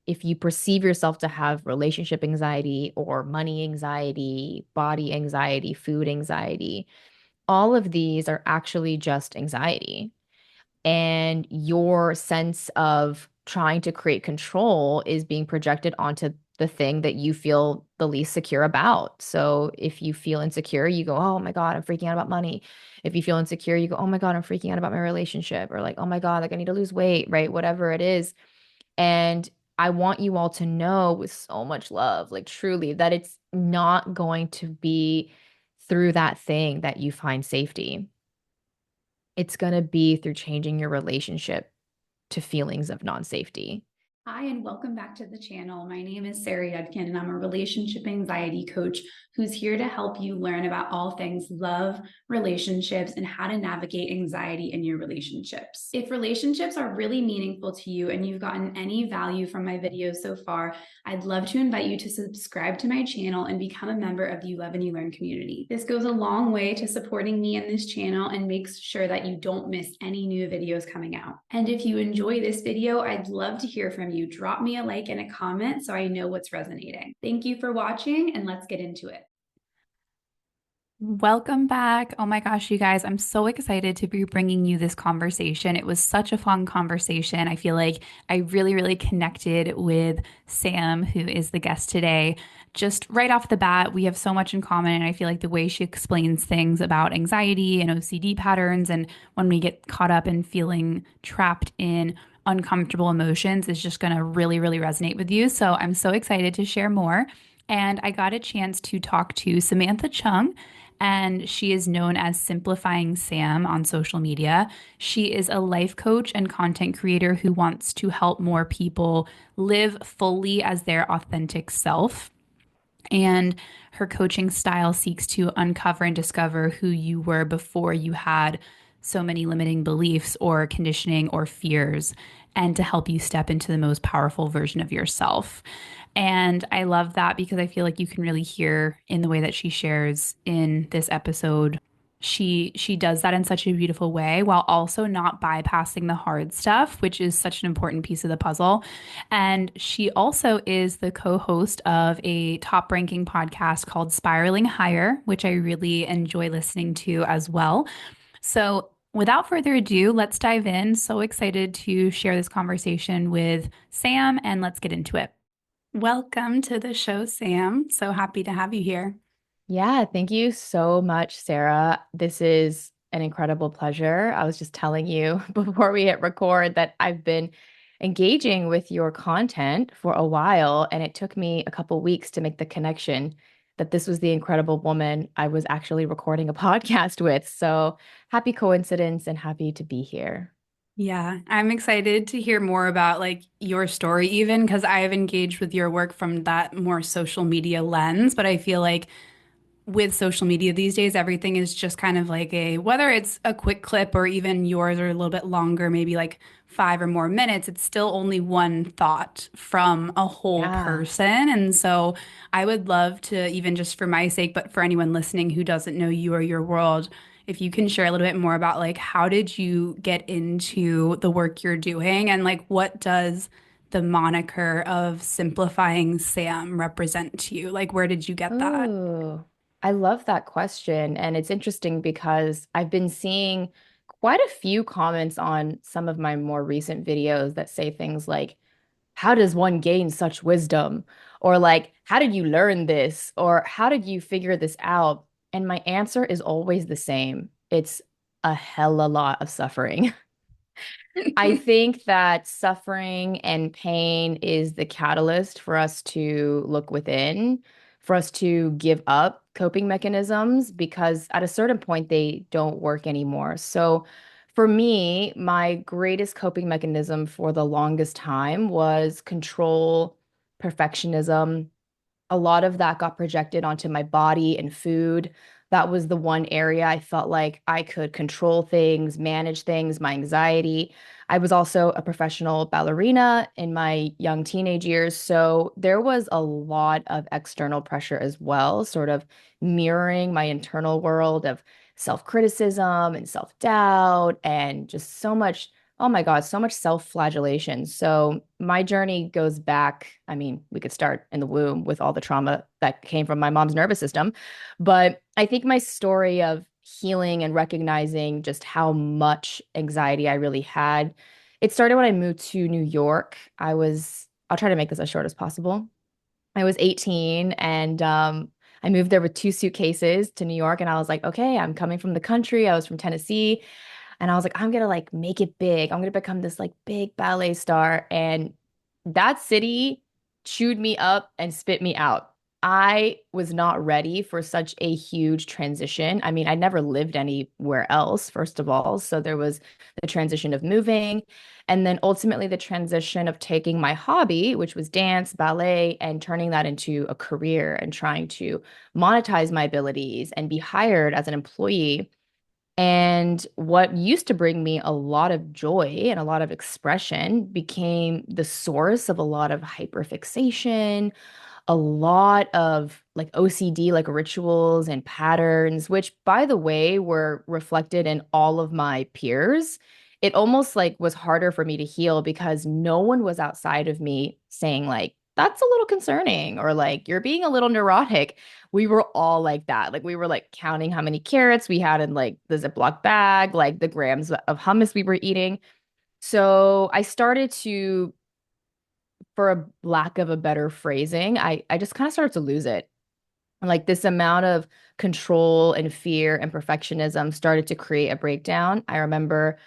if you perceive yourself to have relationship anxiety or money anxiety, body anxiety, food anxiety, all of these are actually just anxiety. And your sense of trying to create control is being projected onto the thing that you feel the least secure about. So if you feel insecure, you go, oh my God, I'm freaking out about money. If you feel insecure, you go, oh my God, I'm freaking out about my relationship, or like, oh my God, like I need to lose weight, right? Whatever it is. And I want you all to know with so much love, like truly, that it's not going to be through that thing that you find safety. It's going to be through changing your relationship to feelings of non-safety. Hi, and welcome back to the channel. My name is Sarah Yudkin, and I'm a relationship anxiety coach who's here to help you learn about all things love, relationships, and how to navigate anxiety in your relationships. If relationships are really meaningful to you and you've gotten any value from my videos so far, I'd love to invite you to subscribe to my channel and become a member of the You Love and You Learn community. This goes a long way to supporting me in this channel and makes sure that you don't miss any new videos coming out. And if you enjoy this video, I'd love to hear from you. Drop me a like and a comment so I know what's resonating. Thank you for watching, and let's get into it. Welcome back. Oh my gosh, you guys, I'm so excited to be bringing you this conversation. It was such a fun conversation. I feel like I really connected with Sam, who is the guest today. Just right off the bat, we have so much in common. And I feel like the way she explains things about anxiety and OCD patterns, and when we get caught up in feeling trapped in uncomfortable emotions, is just going to really resonate with you. So I'm so excited to share more. And I got a chance to talk to Samantha Chung, and she is known as Simplifying Sam on social media. She is a life coach and content creator who wants to help more people live fully as their authentic self. And her coaching style seeks to uncover and discover who you were before you had so many limiting beliefs or conditioning or fears, and to help you step into the most powerful version of yourself. And I love that because I feel like you can really hear in the way that she shares in this episode. She does that in such a beautiful way while also not bypassing the hard stuff, which is such an important piece of the puzzle. And she also is the co-host of a top-ranking podcast called Spiraling Higher, which I really enjoy listening to as well. So, without further ado, let's dive in. So excited to share this conversation with Sam, and let's get into it. Welcome to the show, Sam. So happy to have you here. Yeah, thank you so much, Sarah. This is an incredible pleasure. I was just telling you before we hit record that I've been engaging with your content for a while, and it took me a couple weeks to make the connection that this was the incredible woman I was actually recording a podcast with. So happy coincidence and happy to be here. Yeah, I'm excited to hear more about like your story even because I have engaged with your work from that more social media lens, but I feel like with social media these days, everything is just kind of like whether it's a quick clip or even yours are a little bit longer, maybe like 5 or more minutes, it's still only one thought from a whole Yeah. person. And so I would love to, even just for my sake, but for anyone listening who doesn't know you or your world, if you can share a little bit more about like how did you get into the work you're doing and like what does the moniker of Simplifying Sam represent to you? Like, where did you get that? Oh, I love that question. And it's interesting because I've been seeing quite a few comments on some of my more recent videos that say things like, how does one gain such wisdom? Or like, how did you learn this? Or how did you figure this out? And my answer is always the same. It's a hella lot of suffering. I think that suffering and pain is the catalyst for us to look within, for us to give up coping mechanisms because at a certain point they don't work anymore. So for me, my greatest coping mechanism for the longest time was control, perfectionism. A lot of that got projected onto my body and food. That was the one area I felt like I could control things, manage things, my anxiety. I was also a professional ballerina in my young teenage years. So there was a lot of external pressure as well, sort of mirroring my internal world of self-criticism and self-doubt and just so much Oh my God, so much self-flagellation. So my journey goes back. I mean, we could start in the womb with all the trauma that came from my mom's nervous system. But I think my story of healing and recognizing just how much anxiety I really had, it started when I moved to New York. I'll try to make this as short as possible. I was 18 and I moved there with two suitcases to New York and I was like, okay, I'm coming from the country. I was from Tennessee. And I was like, I'm gonna like make it big. I'm gonna become this like big ballet star. And that city chewed me up and spit me out. I was not ready for such a huge transition. I mean, I never lived anywhere else, first of all. So there was the transition of moving, and then ultimately the transition of taking my hobby, which was dance, ballet, and turning that into a career and trying to monetize my abilities and be hired as an employee. And what used to bring me a lot of joy and a lot of expression became the source of a lot of hyperfixation, a lot of like OCD, like rituals and patterns, which by the way were reflected in all of my peers. It almost like was harder for me to heal because no one was outside of me saying like, that's a little concerning or like you're being a little neurotic. We were all like that. Like we were like counting how many carrots we had in like the Ziploc bag, like the grams of hummus we were eating. So I started to, for a lack of a better phrasing, I just kind of started to lose it. Like this amount of control and fear and perfectionism started to create a breakdown. I remember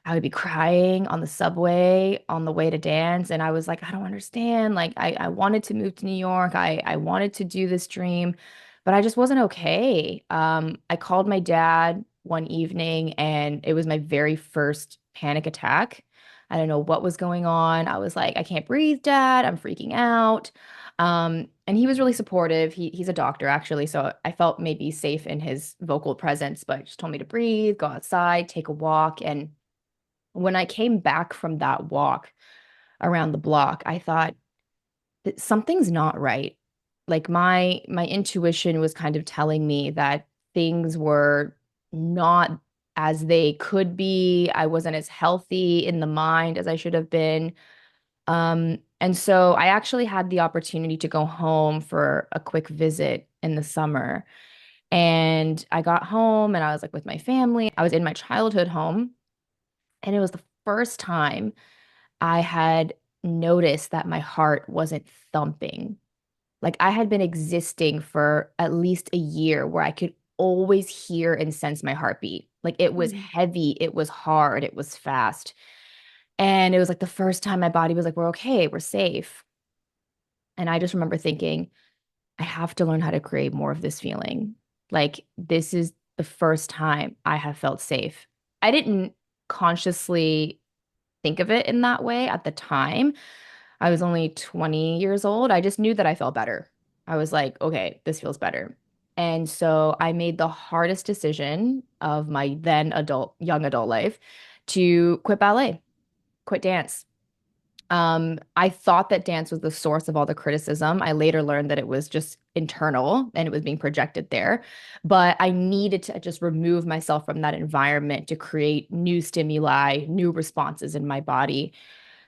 I would be crying on the subway on the way to dance, and I was like, I don't understand. Like I wanted to move to New York. I wanted to do this dream, but I just wasn't okay. I called my dad one evening, and it was my very first panic attack. I don't know what was going on. I was like, I can't breathe, Dad. I'm freaking out. And he was really supportive. He's a doctor actually, so I felt maybe safe in his vocal presence, but just told me to breathe, go outside, take a walk. And when I came back from that walk around the block, I thought that something's not right. Like my intuition was kind of telling me that things were not as they could be. I wasn't as healthy in the mind as I should have been. And so I actually had the opportunity to go home for a quick visit in the summer. And I got home and I was like with my family. I was in my childhood home, and it was the first time I had noticed that my heart wasn't thumping. Like I had been existing for at least a year where I could always hear and sense my heartbeat. Like it was Mhm. heavy, it was hard, it was fast. And it was like the first time my body was like, we're okay, we're safe. And I just remember thinking, I have to learn how to create more of this feeling. Like, this is the first time I have felt safe. I didn't consciously think of it in that way at the time. I was only 20 years old. I just knew that I felt better. I was like, okay, this feels better. And so I made the hardest decision of my then young adult life to quit ballet, quit dance. I thought that dance was the source of all the criticism. I later learned that it was just internal and it was being projected there. But I needed to just remove myself from that environment to create new stimuli, new responses in my body.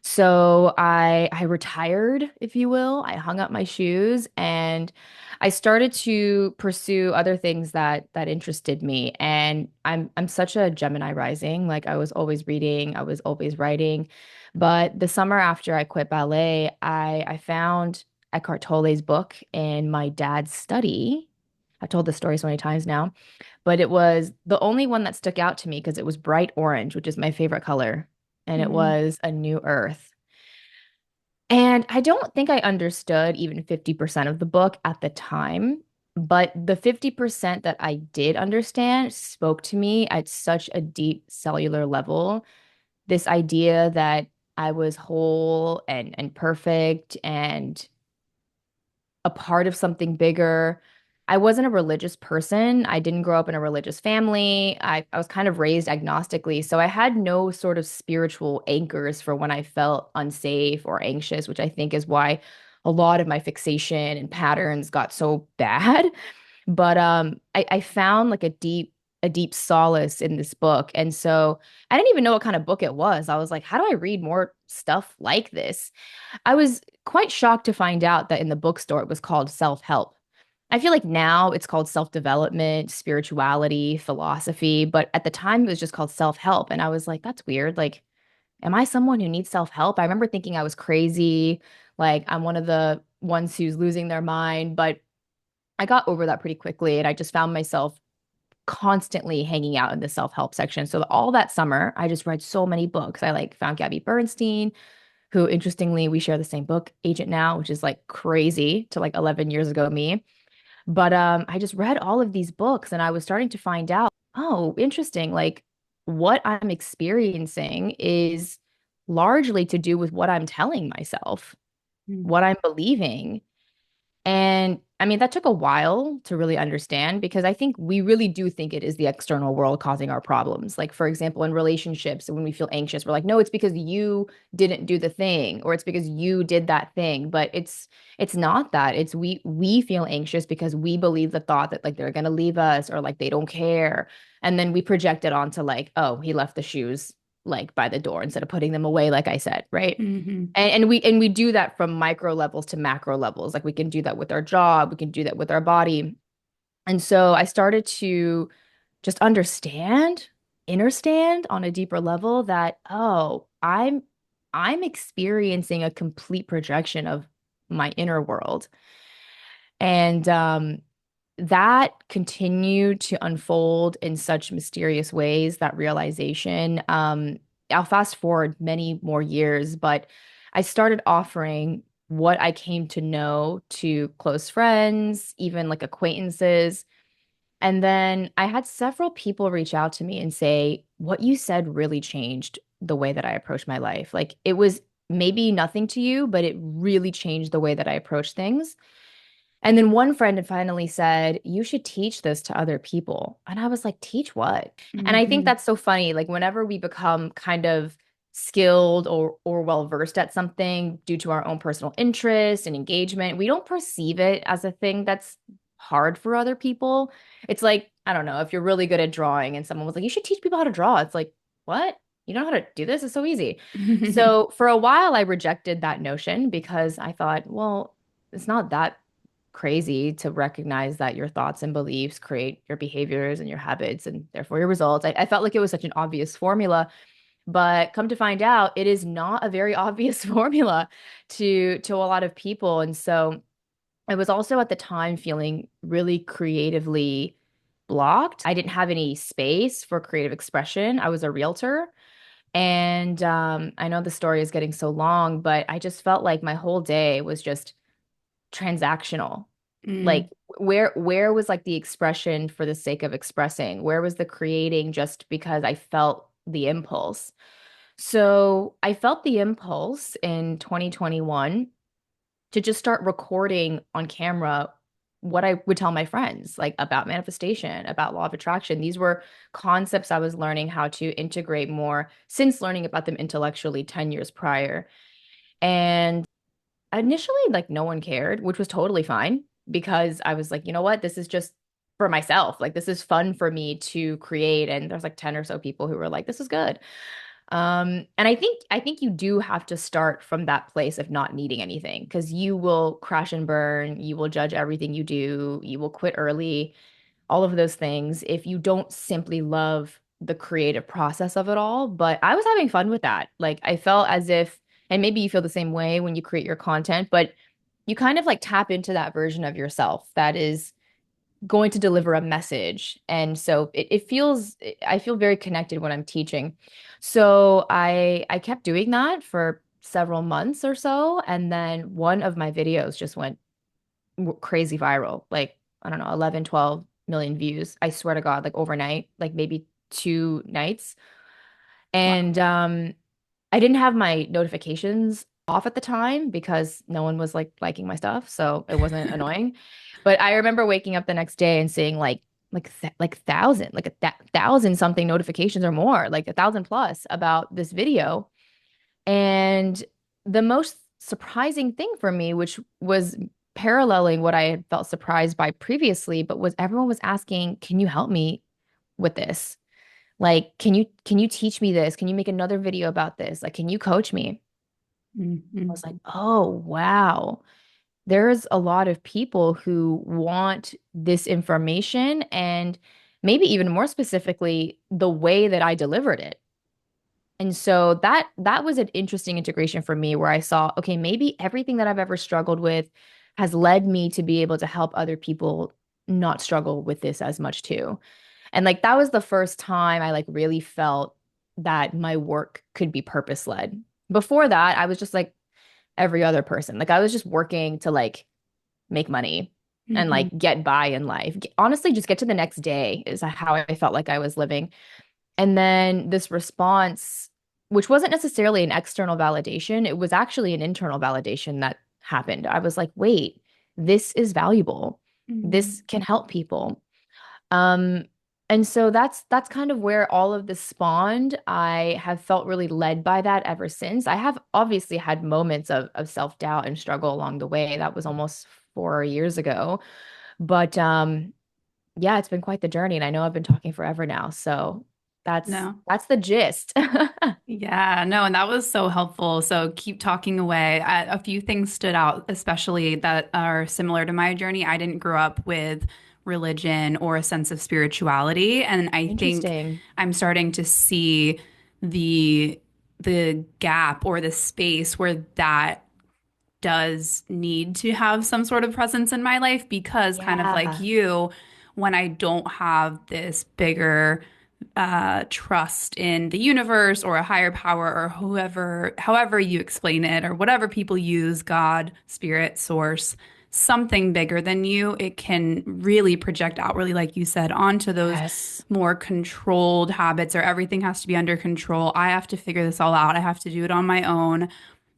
So I retired, if you will. I hung up my shoes and I started to pursue other things that interested me. And I'm such a Gemini rising. Like I was always reading, I was always writing. But the summer after I quit ballet, I found Eckhart Tolle's book in my dad's study. I've told this story so many times now, but it was the only one that stuck out to me because it was bright orange, which is my favorite color, and it Mhm. was A New Earth. And I don't think I understood even 50% of the book at the time, but the 50% that I did understand spoke to me at such a deep cellular level. This idea that I was whole and perfect and a part of something bigger. I wasn't a religious person. I didn't grow up in a religious family. I was kind of raised agnostically. So I had no sort of spiritual anchors for when I felt unsafe or anxious, which I think is why a lot of my fixation and patterns got so bad. But I found like a a deep solace in this book. And so I didn't even know what kind of book it was. I was like, how do I read more stuff like this? I was quite shocked to find out that in the bookstore it was called self-help. I feel like now it's called self-development, spirituality, philosophy, but at the time it was just called self-help. And I was like, that's weird. Like, am I someone who needs self-help? I remember thinking I was crazy, like I'm one of the ones who's losing their mind, but I got over that pretty quickly and I just found myself constantly hanging out in the self-help section. So all that summer, I just read so many books. I like found Gabby Bernstein, who interestingly we share the same book, Agent Now, which is like crazy to like 11 years ago me. But I just read all of these books and I was starting to find out, oh, interesting, like what I'm experiencing is largely to do with what I'm telling myself, what I'm believing. And I mean, that took a while to really understand because I think we really do think it is the external world causing our problems. Like, for example, in relationships, when we feel anxious, we're like, no, it's because you didn't do the thing, or it's because you did that thing. But it's not that. It's we feel anxious because we believe the thought that like they're gonna leave us or like they don't care. And then we project it onto like, oh, he left the shoes like by the door instead of putting them away, like I said, right? Mm-hmm. And we do that from micro levels to macro levels. Like we can do that with our job, we can do that with our body. And so I started to just understand on a deeper level that, oh, I'm experiencing a complete projection of my inner world. And that continued to unfold in such mysterious ways, that realization. I'll fast forward many more years, but I started offering what I came to know to close friends, even like acquaintances. And then I had several people reach out to me and say, what you said really changed the way that I approach my life. Like it was maybe nothing to you, but it really changed the way that I approach things. And then one friend had finally said, you should teach this to other people. And I was like, teach what? And I think Mm-hmm. that's so funny. Like whenever we become kind of skilled or well versed at something due to our own personal interest and engagement, we don't perceive it as a thing that's hard for other people. It's like, I don't know, if you're really good at drawing and someone was like, you should teach people how to draw. It's like, what? You don't know how to do this? It's so easy. So for a while, I rejected that notion because I thought, well, it's not that crazy to recognize that your thoughts and beliefs create your behaviors and your habits and therefore your results. I felt like it was such an obvious formula, but come to find out, it is not a very obvious formula to a lot of people. And so I was also at the time feeling really creatively blocked. I didn't have any space for creative expression. I was a realtor. And I know the story is getting so long, but I just felt like my whole day was just transactional. Mm. Like where was like the expression for the sake of expressing? Where was the creating just because I felt the impulse? So I felt the impulse in 2021 to just start recording on camera what I would tell my friends, like about manifestation, about law of attraction. These were concepts I was learning how to integrate more since learning about them intellectually 10 years prior. And initially, like no one cared, which was totally fine because I was like, you know what? This is just for myself. Like this is fun for me to create. And there's like 10 or so people who were like, this is good. And I think you do have to start from that place of not needing anything because you will crash and burn, you will judge everything you do, you will quit early, all of those things if you don't simply love the creative process of it all. But I was having fun with that. Like I felt as if, and maybe you feel the same way when you create your content, but you kind of like tap into that version of yourself that is going to deliver a message. And so it feels, I feel very connected when I'm teaching. So I kept doing that for several months or so. And then one of my videos just went crazy viral, like, I don't know, 11, 12 million views. I swear to God, like overnight, like maybe 2 nights. Wow. And I didn't have my notifications off at the time because no one was like liking my stuff, so it wasn't annoying. But I remember waking up the next day and seeing like thousand, like a th thousand something notifications or more, like 1,000 plus about this video. And the most surprising thing for me, which was paralleling what I had felt surprised by previously, but was everyone was asking, "Can you help me? with this. Like, can you teach me this? Can you make another video about this? Like, can you coach me? I Mhm. was like, oh, wow. There's a lot of people who want this information and maybe even more specifically, the way that I delivered it. And so that was an interesting integration for me where I saw, okay, maybe everything that I've ever struggled with has led me to be able to help other people not struggle with this as much too. And like that was the first time I like really felt that my work could be purpose led. Before that, I was just like every other person. Like I was just working to like make money and like Mhm. get by in life. Honestly, just get to the next day is how I felt like I was living. And then this response, which wasn't necessarily an external validation, it was actually an internal validation that happened. I was like, wait, this is valuable. Mhm. This can help people. Um, and so that's kind of where all of this spawned. I have felt really led by that ever since. I have obviously had moments of self-doubt and struggle along the way. That was almost 4 years ago. But yeah, it's been quite the journey, and I know I've been talking forever now. So that's No. that's the gist. Yeah, no, and that was so helpful. So keep talking away. A few things stood out, especially that are similar to my journey. I didn't grow up with religion or a sense of spirituality, and I think Interesting. I'm starting to see the the gap or the space where that does need to have some sort of presence in my life because kind of like Yeah. you, when I don't have this bigger trust in the universe or a higher power or whoever, however you explain it, or whatever people use, God, spirit, source, something bigger than you, it can really project outwardly, like you said, onto those Yes. more controlled habits or everything has to be under control. I have to figure this all out. I have to do it on my own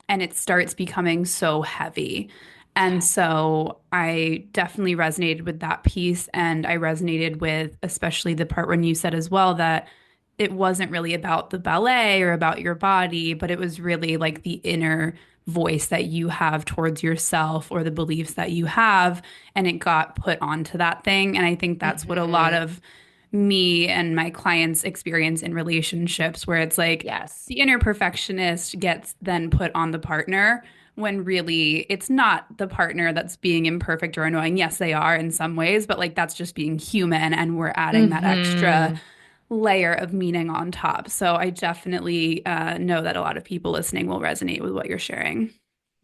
and it starts becoming so heavy. And Yes. so I definitely resonated with that piece. And I resonated with especially the part when you said as well that it wasn't really about the ballet or about your body, but it was really like the inner voice that you have towards yourself or the beliefs that you have. And it got put onto that thing. And I think that's what a lot Hmm. of me and my clients experience in relationships where it's like Yes. the inner perfectionist gets then put on the partner when really it's not the partner that's being imperfect or annoying. Yes, they are in some ways, but like that's just being human and we're adding that extra Hmm. layer of meaning on top. So I definitely know that a lot of people listening will resonate with what you're sharing.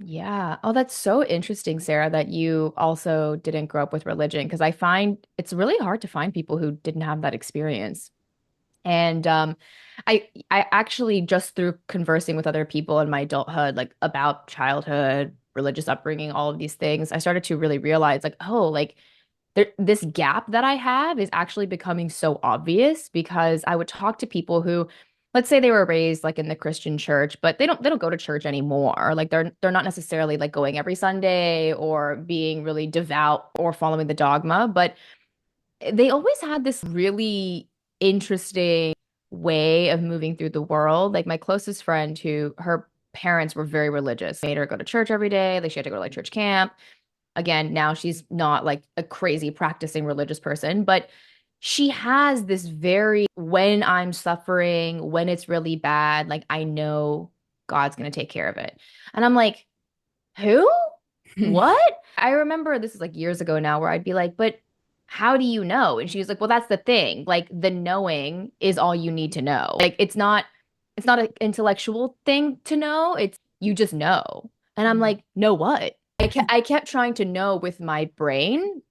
Yeah. Oh, that's so interesting, Sarah, that you also didn't grow up with religion because I find it's really hard to find people who didn't have that experience. And I actually just through conversing with other people in my adulthood, like about childhood, religious upbringing, all of these things, I started to really realize like, oh, like this gap that I have is actually becoming so obvious because I would talk to people who, let's say they were raised like in the Christian church, but they don't go to church anymore. Like they're not necessarily like going every Sunday or being really devout or following the dogma, but they always had this really interesting way of moving through the world. Like my closest friend who her parents were very religious, made her go to church every day. Like she had to go to like church camp. Again, now she's not like a crazy practicing religious person, but she has this very, when I'm suffering, when it's really bad, like I know God's going to take care of it. And I'm like, who? What? I remember this is like years ago now where I'd be like, but how do you know? And she was like, well, that's the thing. Like the knowing is all you need to know. Like it's not an intellectual thing to know. It's you just know. And I'm like, know what? I kept trying to know with my brain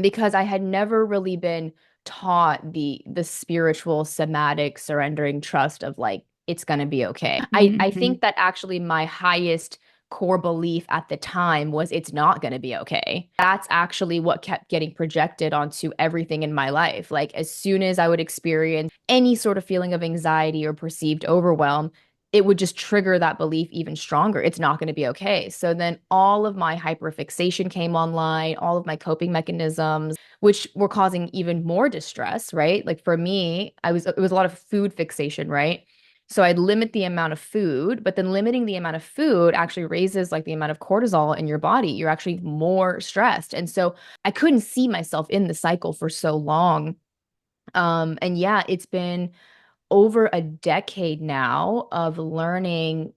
because I had never really been taught the spiritual somatic surrendering trust of like it's gonna be okay. I Mhm. think that actually my highest core belief at the time was it's not gonna be okay. That's actually what kept getting projected onto everything in my life. Like as soon as I would experience any sort of feeling of anxiety or perceived overwhelm, it would just trigger that belief even stronger. It's not going to be okay. So then all of my hyperfixation came online, all of my coping mechanisms, which were causing even more distress, right? Like for me, it was a lot of food fixation, right? So I'd limit the amount of food, but then limiting the amount of food actually raises like the amount of cortisol in your body. You're actually more stressed. And so I couldn't see myself in the cycle for so long And yeah, it's been over a decade now of learning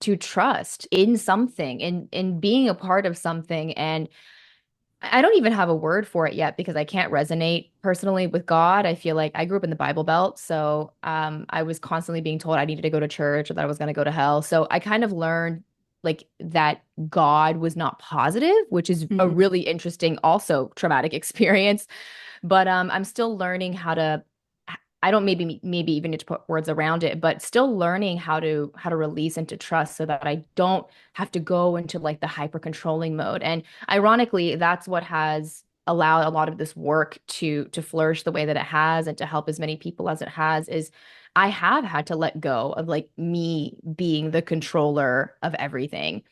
to trust in something, in being a part of something. And I don't even have a word for it yet because I can't resonate personally with God. I feel like I grew up in the Bible Belt, so I was constantly being told I needed to go to church or that I was going to go to hell. So I kind of learned like that God was not positive, which is a Mm, really interesting, also traumatic experience. But I'm still learning how to. I don't maybe even need to put words around it, but still learning how to release and to trust so that I don't have to go into like the hyper controlling mode. And ironically, that's what has allowed a lot of this work to flourish the way that it has and to help as many people as it has is I have had to let go of like me being the controller of everything.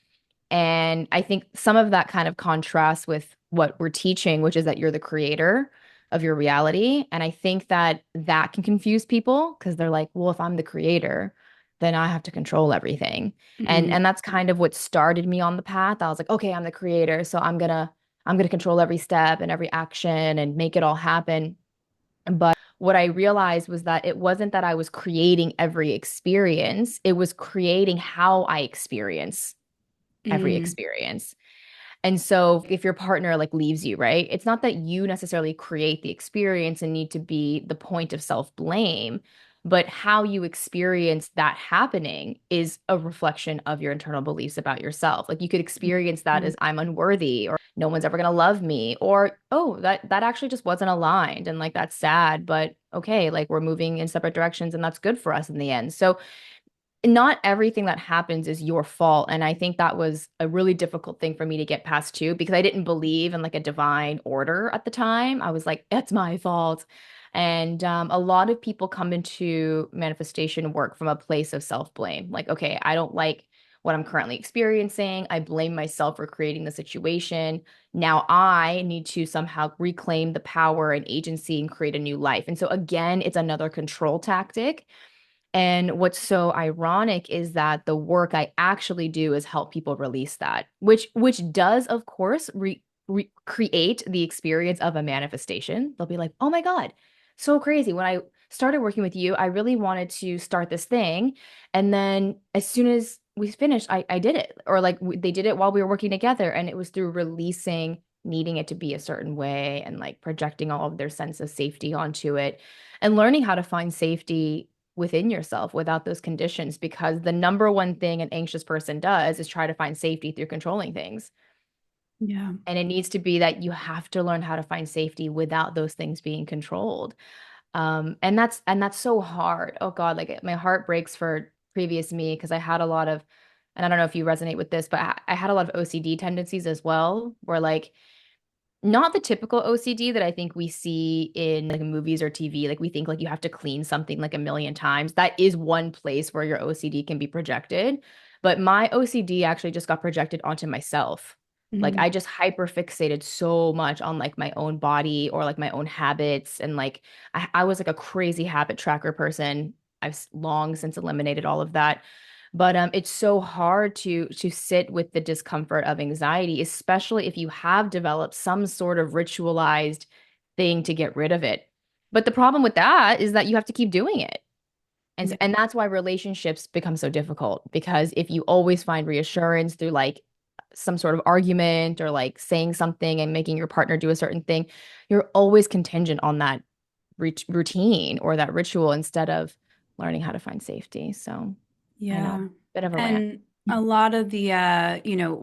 And I think some of that kind of contrasts with what we're teaching, which is that you're the creator of your reality. And I think that that can confuse people because they're like, well, if I'm the creator, then I have to control everything. And mm, and that's kind of what started me on the path. I was like, okay, I'm the creator, so I'm gonna control every step and every action and make it all happen. But what I realized was that it wasn't that I was creating every experience, it was creating how I experience every mm. experience. And so if your partner like leaves you, right? It's not that you necessarily create the experience and need to be the point of self-blame, but how you experience that happening is a reflection of your internal beliefs about yourself. Like you could experience that Mm. as I'm unworthy or no one's ever going to love me or oh, that actually just wasn't aligned and like that's sad, but okay, like we're moving in separate directions and that's good for us in the end. So not everything that happens is your fault. And I think that was a really difficult thing for me to get past too, because I didn't believe in like a divine order at the time. I was like, it's my fault. And a lot of people come into manifestation work from a place of self-blame. Like, okay, I don't like what I'm currently experiencing. I blame myself for creating the situation. Now I need to somehow reclaim the power and agency and create a new life. And so again, it's another control tactic and what's so ironic is that the work I actually do is help people release that, which does, of course, create the experience of a manifestation. They'll be like, "Oh my God, so crazy. When I started working with you, I really wanted to start this thing. And then as soon as we finished, I did it. Or like they did it while we were working together. And it was through releasing needing it to be a certain way and like projecting all of their sense of safety onto it and learning how to find safety within yourself without those conditions because the number one thing an anxious person does is try to find safety through controlling things. Yeah. And it needs to be that you have to learn how to find safety without those things being controlled. And that's so hard. Oh God, like my heart breaks for previous me because I had a lot of, and I don't know if you resonate with this, but I had a lot of OCD tendencies as well, where like not the typical OCD that I think we see in like movies or TV. Like we think like you have to clean something like a million times. That is one place where your OCD can be projected. But my OCD actually just got projected onto myself. Like Mm. I just hyper fixated so much on like my own body or like my own habits. And like I was like a crazy habit tracker person. I've long since eliminated all of that. But it's so hard to sit with the discomfort of anxiety, especially if you have developed some sort of ritualized thing to get rid of it. But the problem with that is that you have to keep doing it. Yeah. And that's why relationships become so difficult because if you always find reassurance through like some sort of argument or like saying something and making your partner do a certain thing, you're always contingent on that routine or that ritual instead of learning how to find safety. So I know, Yeah. bit of a rant. And a lot of the,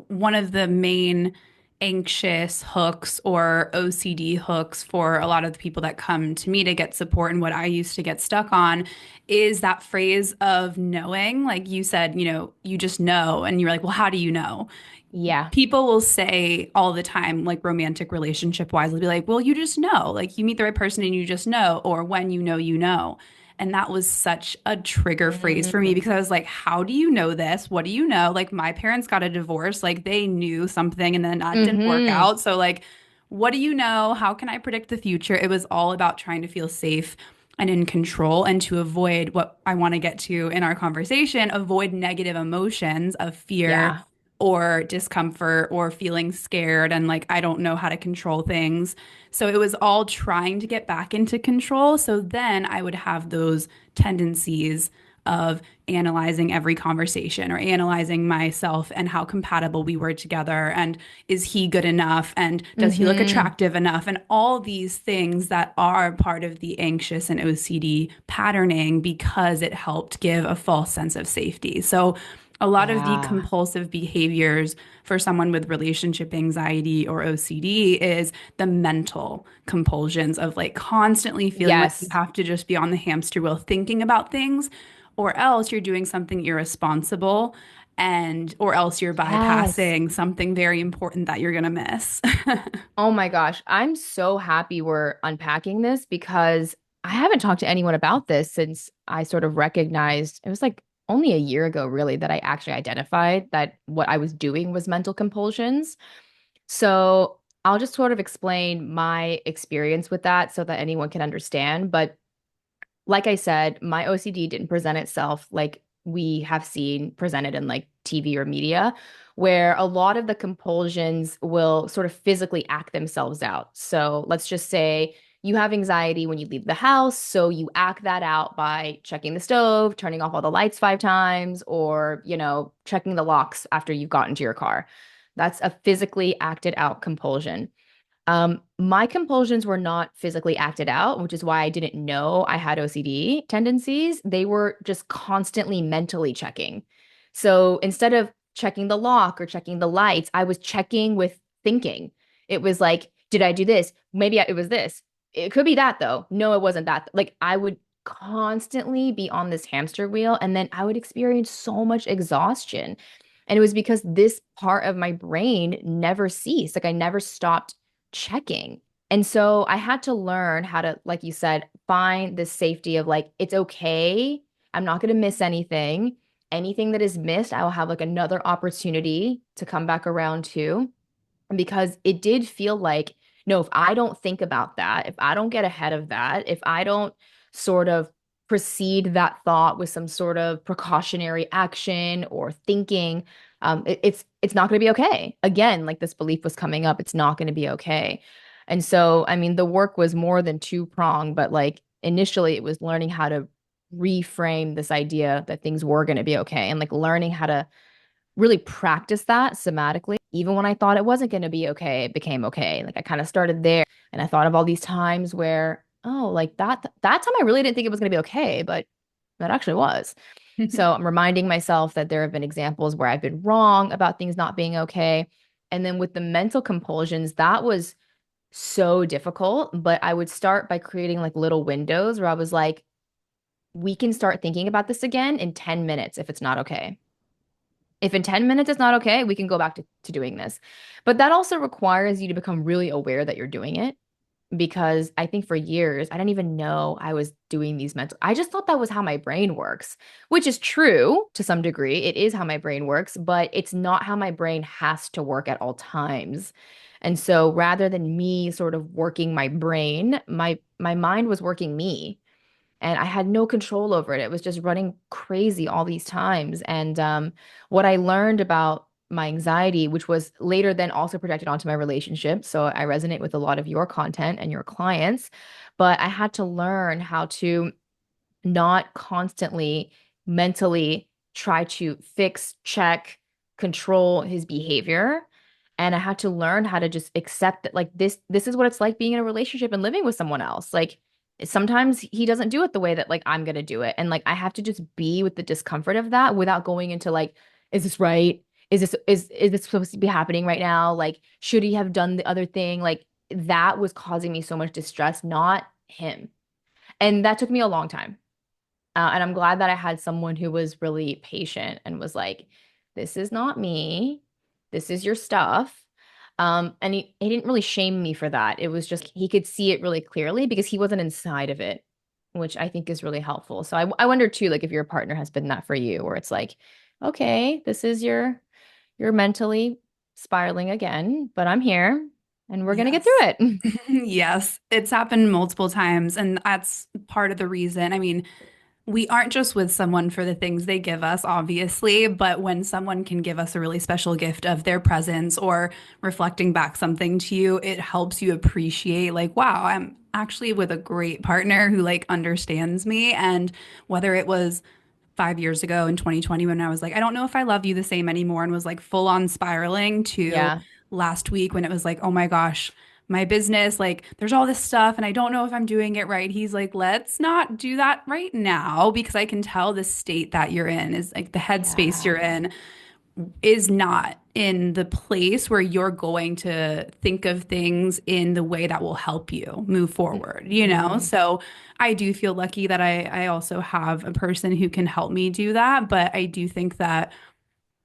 one of the main anxious hooks or OCD hooks for a lot of the people that come to me to get support and what I used to get stuck on is that phrase of knowing. Like you said, you just know. And you're like, well, how do you know? Yeah. People will say all the time, like romantic relationship wise, they'll be like, well, you just know. Like you meet the right person and you just know, or when you know, you know. And that was such a trigger phrase for me Mm, because I was like, how do you know this? What do you know? Like my parents got a divorce, like they knew something and then that didn't work hmm. out. So like, what do you know? How can I predict the future? It was all about trying to feel safe and in control and to avoid what I want to get to in our conversation, avoid negative emotions of fear Yeah. or discomfort or feeling scared and like I don't know how to control things. So it was all trying to get back into control. So then I would have those tendencies of analyzing every conversation or analyzing myself and how compatible we were together and is he good enough and does he look Mm-hmm. attractive enough and all these things that are part of the anxious and OCD patterning because it helped give a false sense of safety. So a lot of the Yeah. compulsive behaviors for someone with relationship anxiety or OCD is the mental compulsions of like constantly feeling like you Yes. have to just be on the hamster wheel thinking about things, or else you're doing something irresponsible and or else you're Yes. bypassing something very important that you're gonna miss. Oh my gosh. I'm so happy we're unpacking this because I haven't talked to anyone about this since I sort of recognized it was like only a year ago, really, that I actually identified that what I was doing was mental compulsions. So I'll just sort of explain my experience with that so that anyone can understand. But like I said, my OCD didn't present itself like we have seen presented in like TV or media, where a lot of the compulsions will sort of physically act themselves out. So let's just say you have anxiety when you leave the house. So you act that out by checking the stove, turning off all the lights 5 times, or, checking the locks after you've gotten to your car. That's a physically acted out compulsion. My compulsions were not physically acted out, which is why I didn't know I had OCD tendencies. They were just constantly mentally checking. So instead of checking the lock or checking the lights, I was checking with thinking. It was like, did I do this? Maybe it was this. It could be that though. No, it wasn't that. Like I would constantly be on this hamster wheel and then I would experience so much exhaustion. And it was because this part of my brain never ceased. Like I never stopped checking. And so I had to learn how to, like you said, find the safety of like, it's okay. I'm not going to miss anything. Anything that is missed, I will have like another opportunity to come back around to because it did feel like, no, if I don't think about that, if I don't get ahead of that, if I don't sort of precede that thought with some sort of precautionary action or thinking, it's not going to be okay. Again, like this belief was coming up, it's not going to be okay. And so, I mean, the work was more than two prong, but like initially it was learning how to reframe this idea that things were going to be okay and like learning how to really practice that somatically. Even when I thought it wasn't going to be okay, it became okay. Like I kind of started there and I thought of all these times where, oh, like that time I really didn't think it was going to be okay, but that actually was. So I'm reminding myself that there have been examples where I've been wrong about things not being okay. And then with the mental compulsions, that was so difficult, but I would start by creating like little windows where I was like, we can start thinking about this again in 10 minutes if it's not okay. If in 10 minutes it's not okay, we can go back to doing this. But that also requires you to become really aware that you're doing it because I think for years I didn't even know I was doing these mental. I just thought that was how my brain works, which is true to some degree. It is how my brain works, but it's not how my brain has to work at all times. And so rather than me sort of working my brain, my mind was working me and I had no control over it. It was just running crazy all these times. And what I learned about my anxiety, which was later then also projected onto my relationship. So I resonate with a lot of your content and your clients, but I had to learn how to not constantly mentally try to fix, check, control his behavior. And I had to learn how to just accept that like this is what it's like being in a relationship and living with someone else. Like sometimes he doesn't do it the way that like I'm gonna do it. And like I have to just be with the discomfort of that without going into like, is this right? Is this supposed to be happening right now? Like, should he have done the other thing? Like that was causing me so much distress, not him. And that took me a long time. And I'm glad that I had someone who was really patient and was like, this is not me. This is your stuff. And he didn't really shame me for that. It was just he could see it really clearly because he wasn't inside of it, which I think is really helpful. So I wonder too, like if your partner has been that for you, where it's like, okay, this is you're mentally spiraling again, but I'm here and we're gonna get through Yes. it. Yes, it's happened multiple times, and that's part of the reason. I mean, We aren't just with someone for the things they give us, obviously, but when someone can give us a really special gift of their presence or reflecting back something to you, it helps you appreciate, like, wow, I'm actually with a great partner who like understands me. And whether it was 5 years ago in 2020 when I was like, I don't know if I love you the same anymore and was like full on spiraling to Yeah. last week when it was like, oh my gosh, my business, like there's all this stuff and I don't know if I'm doing it right. He's like, let's not do that right now because I can tell the state that you're in is like the headspace Yeah. you're in is not in the place where you're going to think of things in the way that will help you move forward, you know? Mhm. So I do feel lucky that I also have a person who can help me do that. But I do think that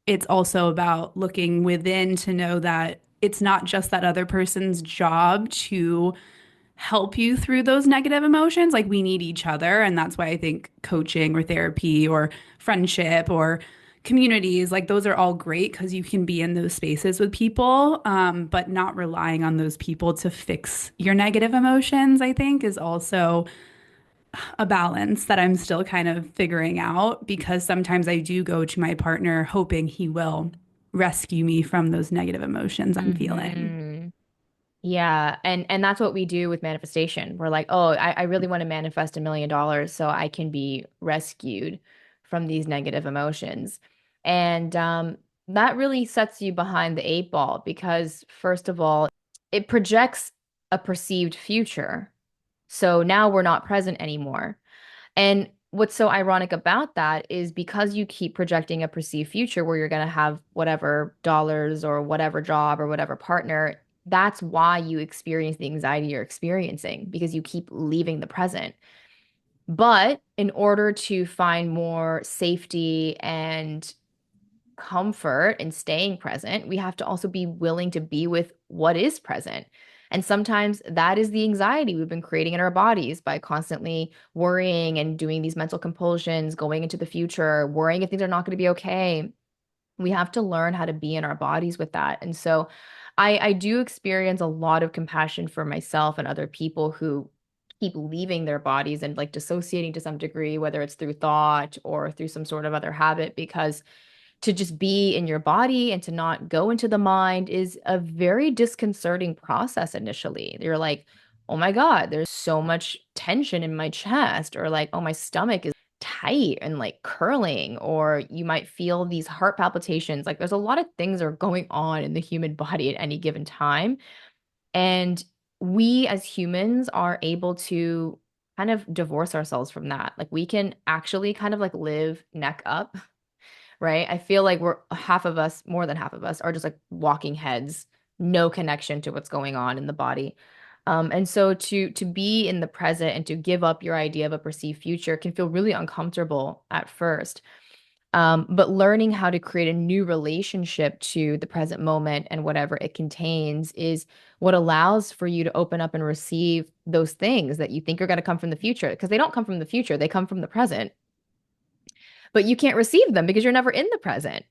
it's also about looking within to know that it's not just that other person's job to help you through those negative emotions. Like we need each other. And that's why I think coaching or therapy or friendship or communities, like those are all great because you can be in those spaces with people, but not relying on those people to fix your negative emotions, I think, is also a balance that I'm still kind of figuring out because sometimes I do go to my partner hoping he will rescue me from those negative emotions I'm feeling. Hmm. Yeah, and that's what we do with manifestation. We're like, oh, I really want to manifest $1 million so I can be rescued from these negative emotions. And that really sets you behind the eight ball because, first of all, it projects a perceived future. So now we're not present anymore. And what's so ironic about that is because you keep projecting a perceived future where you're going to have whatever dollars or whatever job or whatever partner, that's why you experience the anxiety you're experiencing because you keep leaving the present. But in order to find more safety and comfort in staying present, we have to also be willing to be with what is present. And sometimes that is the anxiety we've been creating in our bodies by constantly worrying and doing these mental compulsions, going into the future, worrying if things are not going to be okay. We have to learn how to be in our bodies with that. And so I do experience a lot of compassion for myself and other people who keep leaving their bodies and like dissociating to some degree, whether it's through thought or through some sort of other habit, because to just be in your body and to not go into the mind is a very disconcerting process initially. You're like, oh my God, there's so much tension in my chest, or like, oh, my stomach is tight and like curling, or you might feel these heart palpitations. Like, there's a lot of things that are going on in the human body at any given time. And we as humans are able to kind of divorce ourselves from that. Like, we can actually kind of like live neck up, right? I feel like we're half of us, more than half of us, are just like walking heads, no connection to what's going on in the body. And so to be in the present and to give up your idea of a perceived future can feel really uncomfortable at first. But learning how to create a new relationship to the present moment and whatever it contains is what allows for you to open up and receive those things that you think are going to come from the future, because they don't come from the future, they come from the present. But you can't receive them because you're never in the present.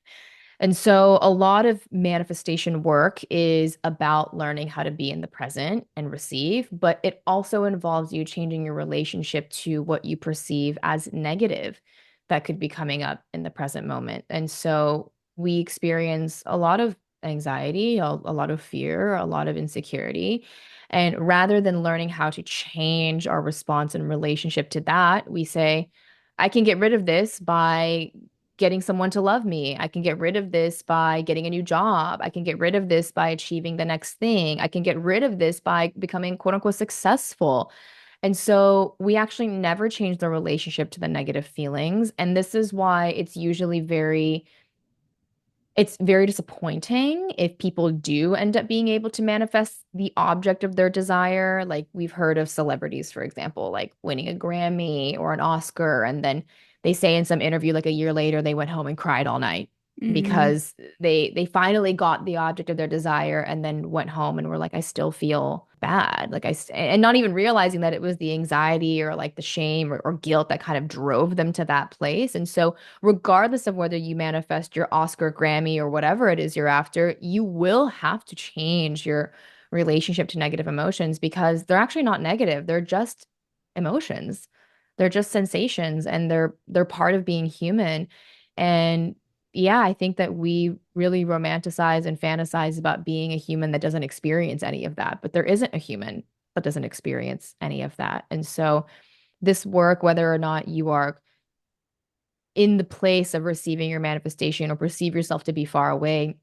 And so a lot of manifestation work is about learning how to be in the present and receive, but it also involves you changing your relationship to what you perceive as negative that could be coming up in the present moment. And so we experience a lot of anxiety, a lot of fear, a lot of insecurity. And rather than learning how to change our response and relationship to that, we say, I can get rid of this by getting someone to love me. I can get rid of this by getting a new job. I can get rid of this by achieving the next thing. I can get rid of this by becoming quote unquote successful. And so we actually never change the relationship to the negative feelings. And this is why it's very disappointing if people do end up being able to manifest the object of their desire. Like, we've heard of celebrities, for example, like winning a Grammy or an Oscar, and then they say in some interview, like a year later, they went home and cried all night Hmm. because they finally got the object of their desire and then went home and were like, I still feel bad. And not even realizing that it was the anxiety or like the shame or guilt that kind of drove them to that place. And so regardless of whether you manifest your Oscar, Grammy, or whatever it is you're after, you will have to change your relationship to negative emotions because they're actually not negative. They're just emotions. they're just sensations and they're part of being human. And yeah, I think that we really romanticize and fantasize about being a human that doesn't experience any of that, but there isn't a human that doesn't experience any of that. And so this work, whether or not you are in the place of receiving your manifestation or perceive yourself to be far away,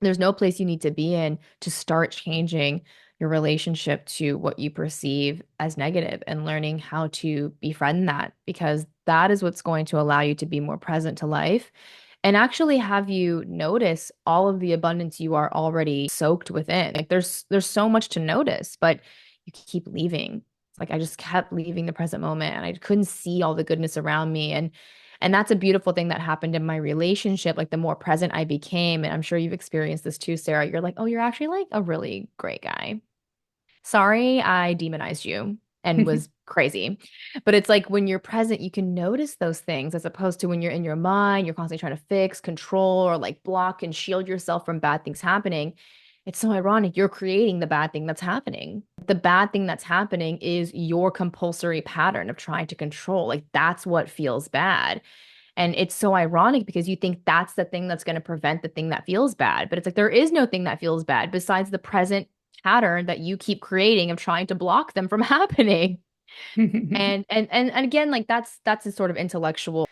there's no place you need to be in to start changing your relationship to what you perceive as negative and learning how to befriend that, because that is what's going to allow you to be more present to life and actually have you notice all of the abundance you are already soaked within. Like there's so much to notice, but you keep leaving. It's like I just kept leaving the present moment and I couldn't see all the goodness around me. And that's a beautiful thing that happened in my relationship. Like the more present I became, and I'm sure you've experienced this too, Sarah, you're like, oh, you're actually like a really great guy. Sorry, I demonized you and was crazy. But it's like when you're present, you can notice those things as opposed to when you're in your mind, you're constantly trying to fix, control, or like block and shield yourself from bad things happening. It's so ironic. You're creating the bad thing that's happening. The bad thing that's happening is your compulsory pattern of trying to control. Like that's what feels bad. And it's so ironic because you think that's the thing that's going to prevent the thing that feels bad. But it's like there is no thing that feels bad besides the present pattern that you keep creating of trying to block them from happening. And again, like that's a sort of intellectual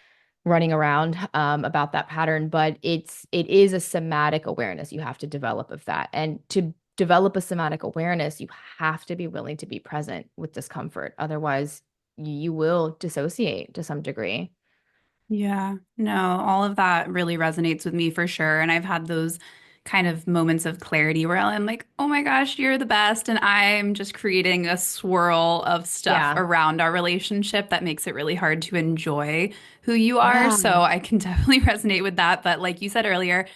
running around about that pattern, but it is a somatic awareness you have to develop of that. And to develop a somatic awareness, you have to be willing to be present with discomfort. Otherwise, you will dissociate to some degree. Yeah, no, all of that really resonates with me for sure. And I've had those kind of moments of clarity where I'm like, oh my gosh, you're the best. And I'm just creating a swirl of stuff Yeah. around our relationship that makes it really hard to enjoy who you are. Yeah. So I can definitely resonate with that. But like you said earlier,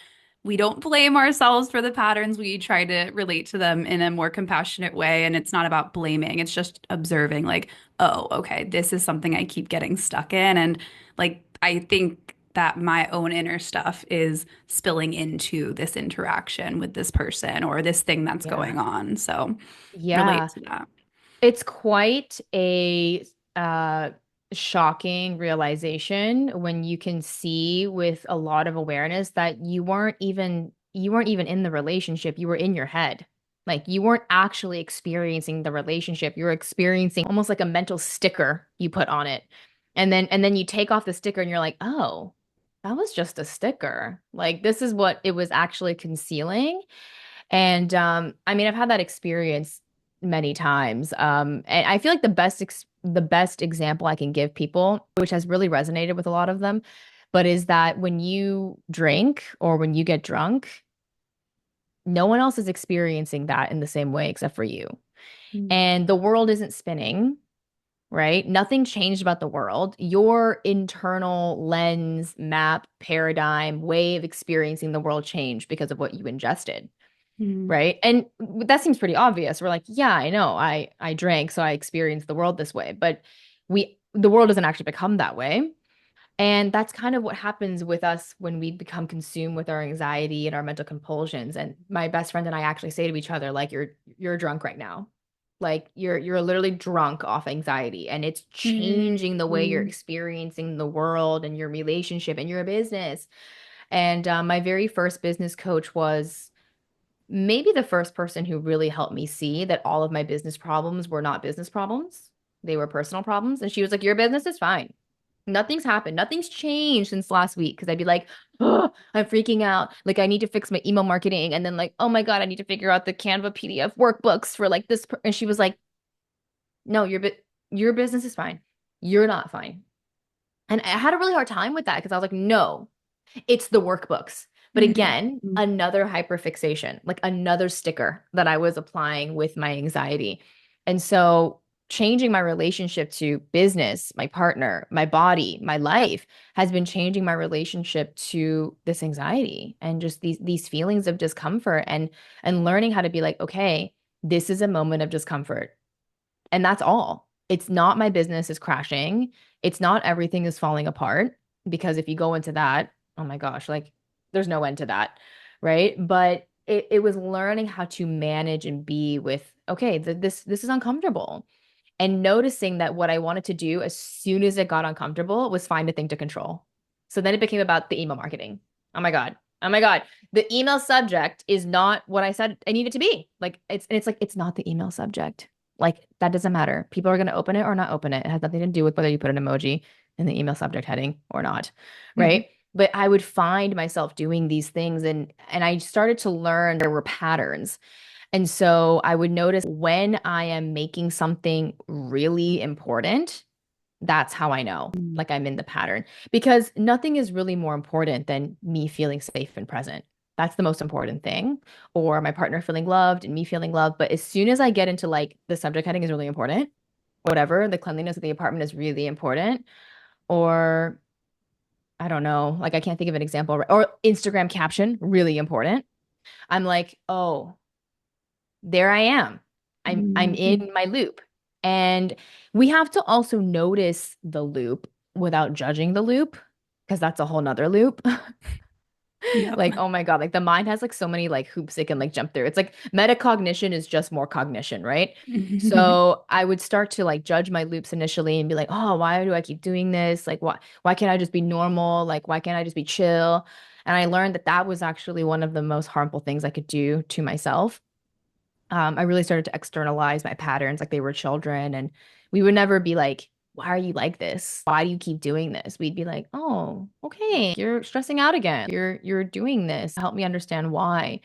we don't blame ourselves for the patterns. We try to relate to them in a more compassionate way. And it's not about blaming, it's just observing, like, oh, okay, this is something I keep getting stuck in. And like, I think that my own inner stuff is spilling into this interaction with this person or this thing that's Yeah. going on. So relate Yeah. to that. It's quite a uh, shocking realization when you can see with a lot of awareness that you weren't even in the relationship, you were in your head. Like you weren't actually experiencing the relationship. You were experiencing almost like a mental sticker you put on it. And then you take off the sticker and you're like, "Oh, that was just a sticker. Like this is what it was actually concealing." And I mean, I've had that experience many times. And I feel like the best example I can give people, which has really resonated with a lot of them, but is that when you drink or when you get drunk, no one else is experiencing that in the same way except for you. Mm, And the world isn't spinning, right? Nothing changed about the world. Your internal lens, map, paradigm, way of experiencing the world changed because of what you ingested. mm, Right. And that seems pretty obvious. We're like, yeah, I know. I drank, so I experienced the world this way. But the world doesn't actually become that way. And that's kind of what happens with us when we become consumed with our anxiety and our mental compulsions. And my best friend and I actually say to each other, like, you're drunk right now. Like you're literally drunk off anxiety. And it's mm, changing the way you're mm, experiencing the world and your relationship and your business. And my very first business coach was maybe the first person who really helped me see that all of my business problems were not business problems. They were personal problems. And she was like, your business is fine. Nothing's happened. Nothing's changed since last week. Cause I'd be like, oh, I'm freaking out. Like, I need to fix my email marketing. And then, like, oh my God, I need to figure out the Canva PDF workbooks for like this. And she was like, no, your business is fine. You're not fine. And I had a really hard time with that because I was like, no, it's the workbooks. But mm, again, mm, another hyperfixation, like another sticker that I was applying with my anxiety. And so changing my relationship to business, my partner, my body, my life has been changing my relationship to this anxiety and just these feelings of discomfort and learning how to be like, okay, this is a moment of discomfort. And that's all. It's not my business is crashing. It's not everything is falling apart because if you go into that, oh my gosh, like there's no end to that, right? But it was learning how to manage and be with, okay, this is uncomfortable. and noticing that what I wanted to do as soon as it got uncomfortable was find a thing to control. So then it became about the email marketing. Oh my God. Oh my God. The email subject is not what I said I need it to be. Like it's like it's not the email subject. Like that doesn't matter. People are going to open it or not open it. It has nothing to do with whether you put an emoji in the email subject heading or not, Mhm. right? But I would find myself doing these things and I started to learn there were patterns. And so I would notice when I am making something really important, that's how I know Mm. like I'm in the pattern because nothing is really more important than me feeling safe and present. That's the most important thing. Or my partner feeling loved and me feeling loved. But as soon as I get into like the subject heading is really important, whatever, the cleanliness of the apartment is really important, or I don't know, like I can't think of an example, or Instagram caption, really important. I'm like, oh, there I am. I'm Mhm. in my loop. And we have to also notice the loop without judging the loop, because that's a whole nother loop. Yep. Like, oh my God, like the mind has like so many like hoops it can like jump through. It's like metacognition is just more cognition, right? So I would start to like judge my loops initially and be like, oh, why do I keep doing this? Like, why can't I just be normal? Like, why can't I just be chill? And I learned that that was actually one of the most harmful things I could do to myself. I really started to externalize my patterns like they were children. And we would never be like, why are you like this? Why do you keep doing this? We'd be like, oh, okay, you're stressing out again. You're doing this. Help me understand why.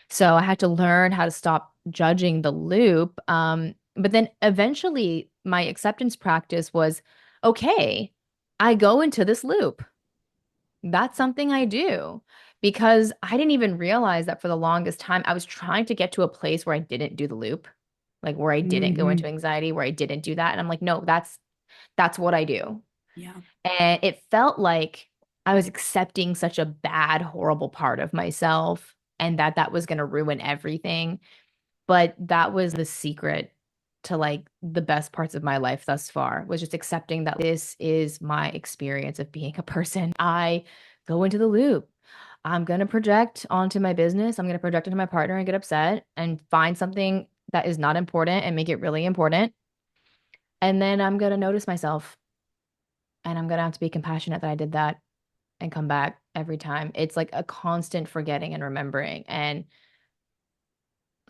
So I had to learn how to stop judging the loop. But then eventually my acceptance practice was, okay, I go into this loop. That's something I do because I didn't even realize that for the longest time I was trying to get to a place where I didn't do the loop, like where I didn't go into Mhm. anxiety, where I didn't do that. And I'm like, no, that's what I do. Yeah. And it felt like I was accepting such a bad, horrible part of myself and that that was going to ruin everything. But that was the secret to like the best parts of my life thus far was just accepting that this is my experience of being a person. I go into the loop. I'm going to project onto my business. I'm going to project into my partner and get upset and find something that is not important and make it really important. And then I'm going to notice myself and I'm going to have to be compassionate that I did that and come back every time. It's like a constant forgetting and remembering. And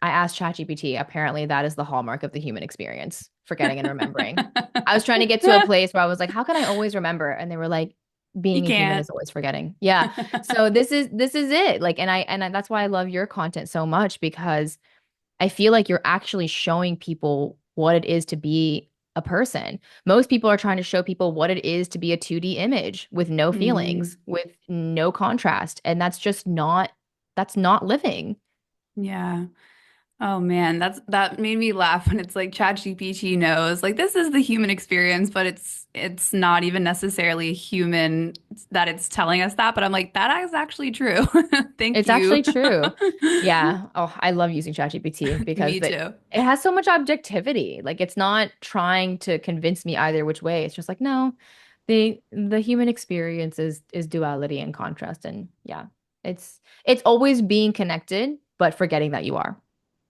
I asked ChatGPT. Apparently, that is the hallmark of the human experience, forgetting and remembering. I was trying to get to a place where I was like, how can I always remember? And they were like, You being a human can't. is always forgetting. Yeah. So this is it. Like, and that's why I love your content so much because I feel like you're actually showing people what it is to be a person. Most people are trying to show people what it is to be a 2D image with no Mhm. feelings, with no contrast. And that's not living. Yeah. Oh man, that made me laugh when it's like ChatGPT knows like this is the human experience, but it's not even necessarily human that it's telling us that. But I'm like, that is actually true. Thank It's you. actually true. Yeah. Oh, I love using ChatGPT because Me too. it has so much objectivity. Like it's not trying to convince me either which way. It's just like, no, the human experience is duality and contrast. And yeah, it's always being connected, but forgetting that you are.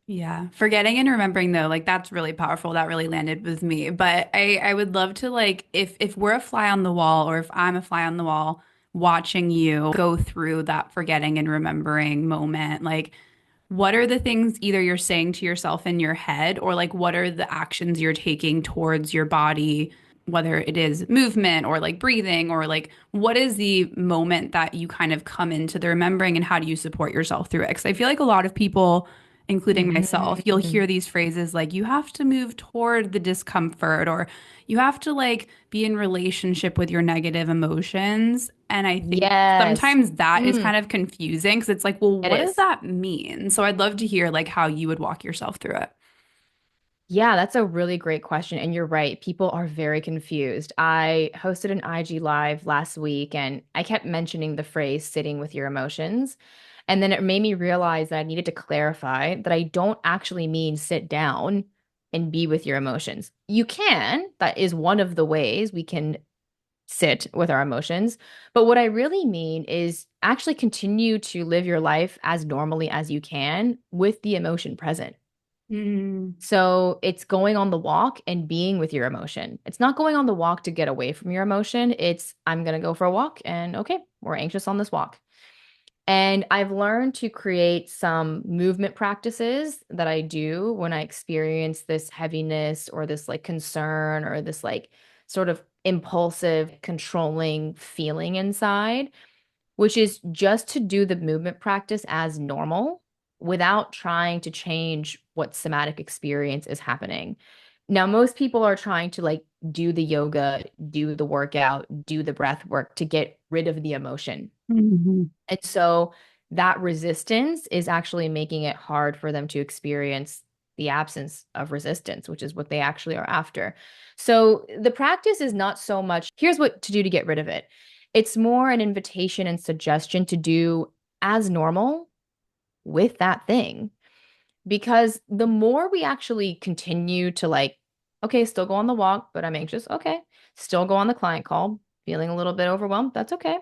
Yeah, forgetting and remembering though, like that's really powerful. That really landed with me. But I would love to like if we're a fly on the wall or if I'm a fly on the wall watching you go through that forgetting and remembering moment, like what are the things either you're saying to yourself in your head or like what are the actions you're taking towards your body, whether it is movement or like breathing or like what is the moment that you kind of come into the remembering and how do you support yourself through it? Because I feel like a lot of people, including myself, you'll Mhm. hear these phrases like you have to move toward the discomfort or you have to like be in relationship with your negative emotions. And I think Yes. sometimes that is Mm, kind of confusing because it's like, well, it what does is. that mean? So I'd love to hear like how you would walk yourself through it. Yeah, that's a really great question. And you're right. People are very confused. I hosted an IG live last week and I kept mentioning the phrase sitting with your emotions. And then it made me realize that I needed to clarify that I don't actually mean sit down and be with your emotions. You can, that is one of the ways we can sit with our emotions. But what I really mean is actually continue to live your life as normally as you can with the emotion present. Mm. So it's going on the walk and being with your emotion. It's not going on the walk to get away from your emotion. It's, I'm going to go for a walk and okay, we're anxious on this walk. And I've learned to create some movement practices that I do when I experience this heaviness or this like concern or this like sort of impulsive, controlling feeling inside, which is just to do the movement practice as normal without trying to change what somatic experience is happening. Now, most people are trying to like do the yoga, do the workout, do the breath work to get rid of the emotion. Mhm. And so that resistance is actually making it hard for them to experience the absence of resistance, which is what they actually are after. So the practice is not so much, here's what to do to get rid of it. It's more an invitation and suggestion to do as normal with that thing. Because the more we actually continue to like, okay, still go on the walk, but I'm anxious. Okay. Still go on the client call, feeling a little bit overwhelmed. That's okay.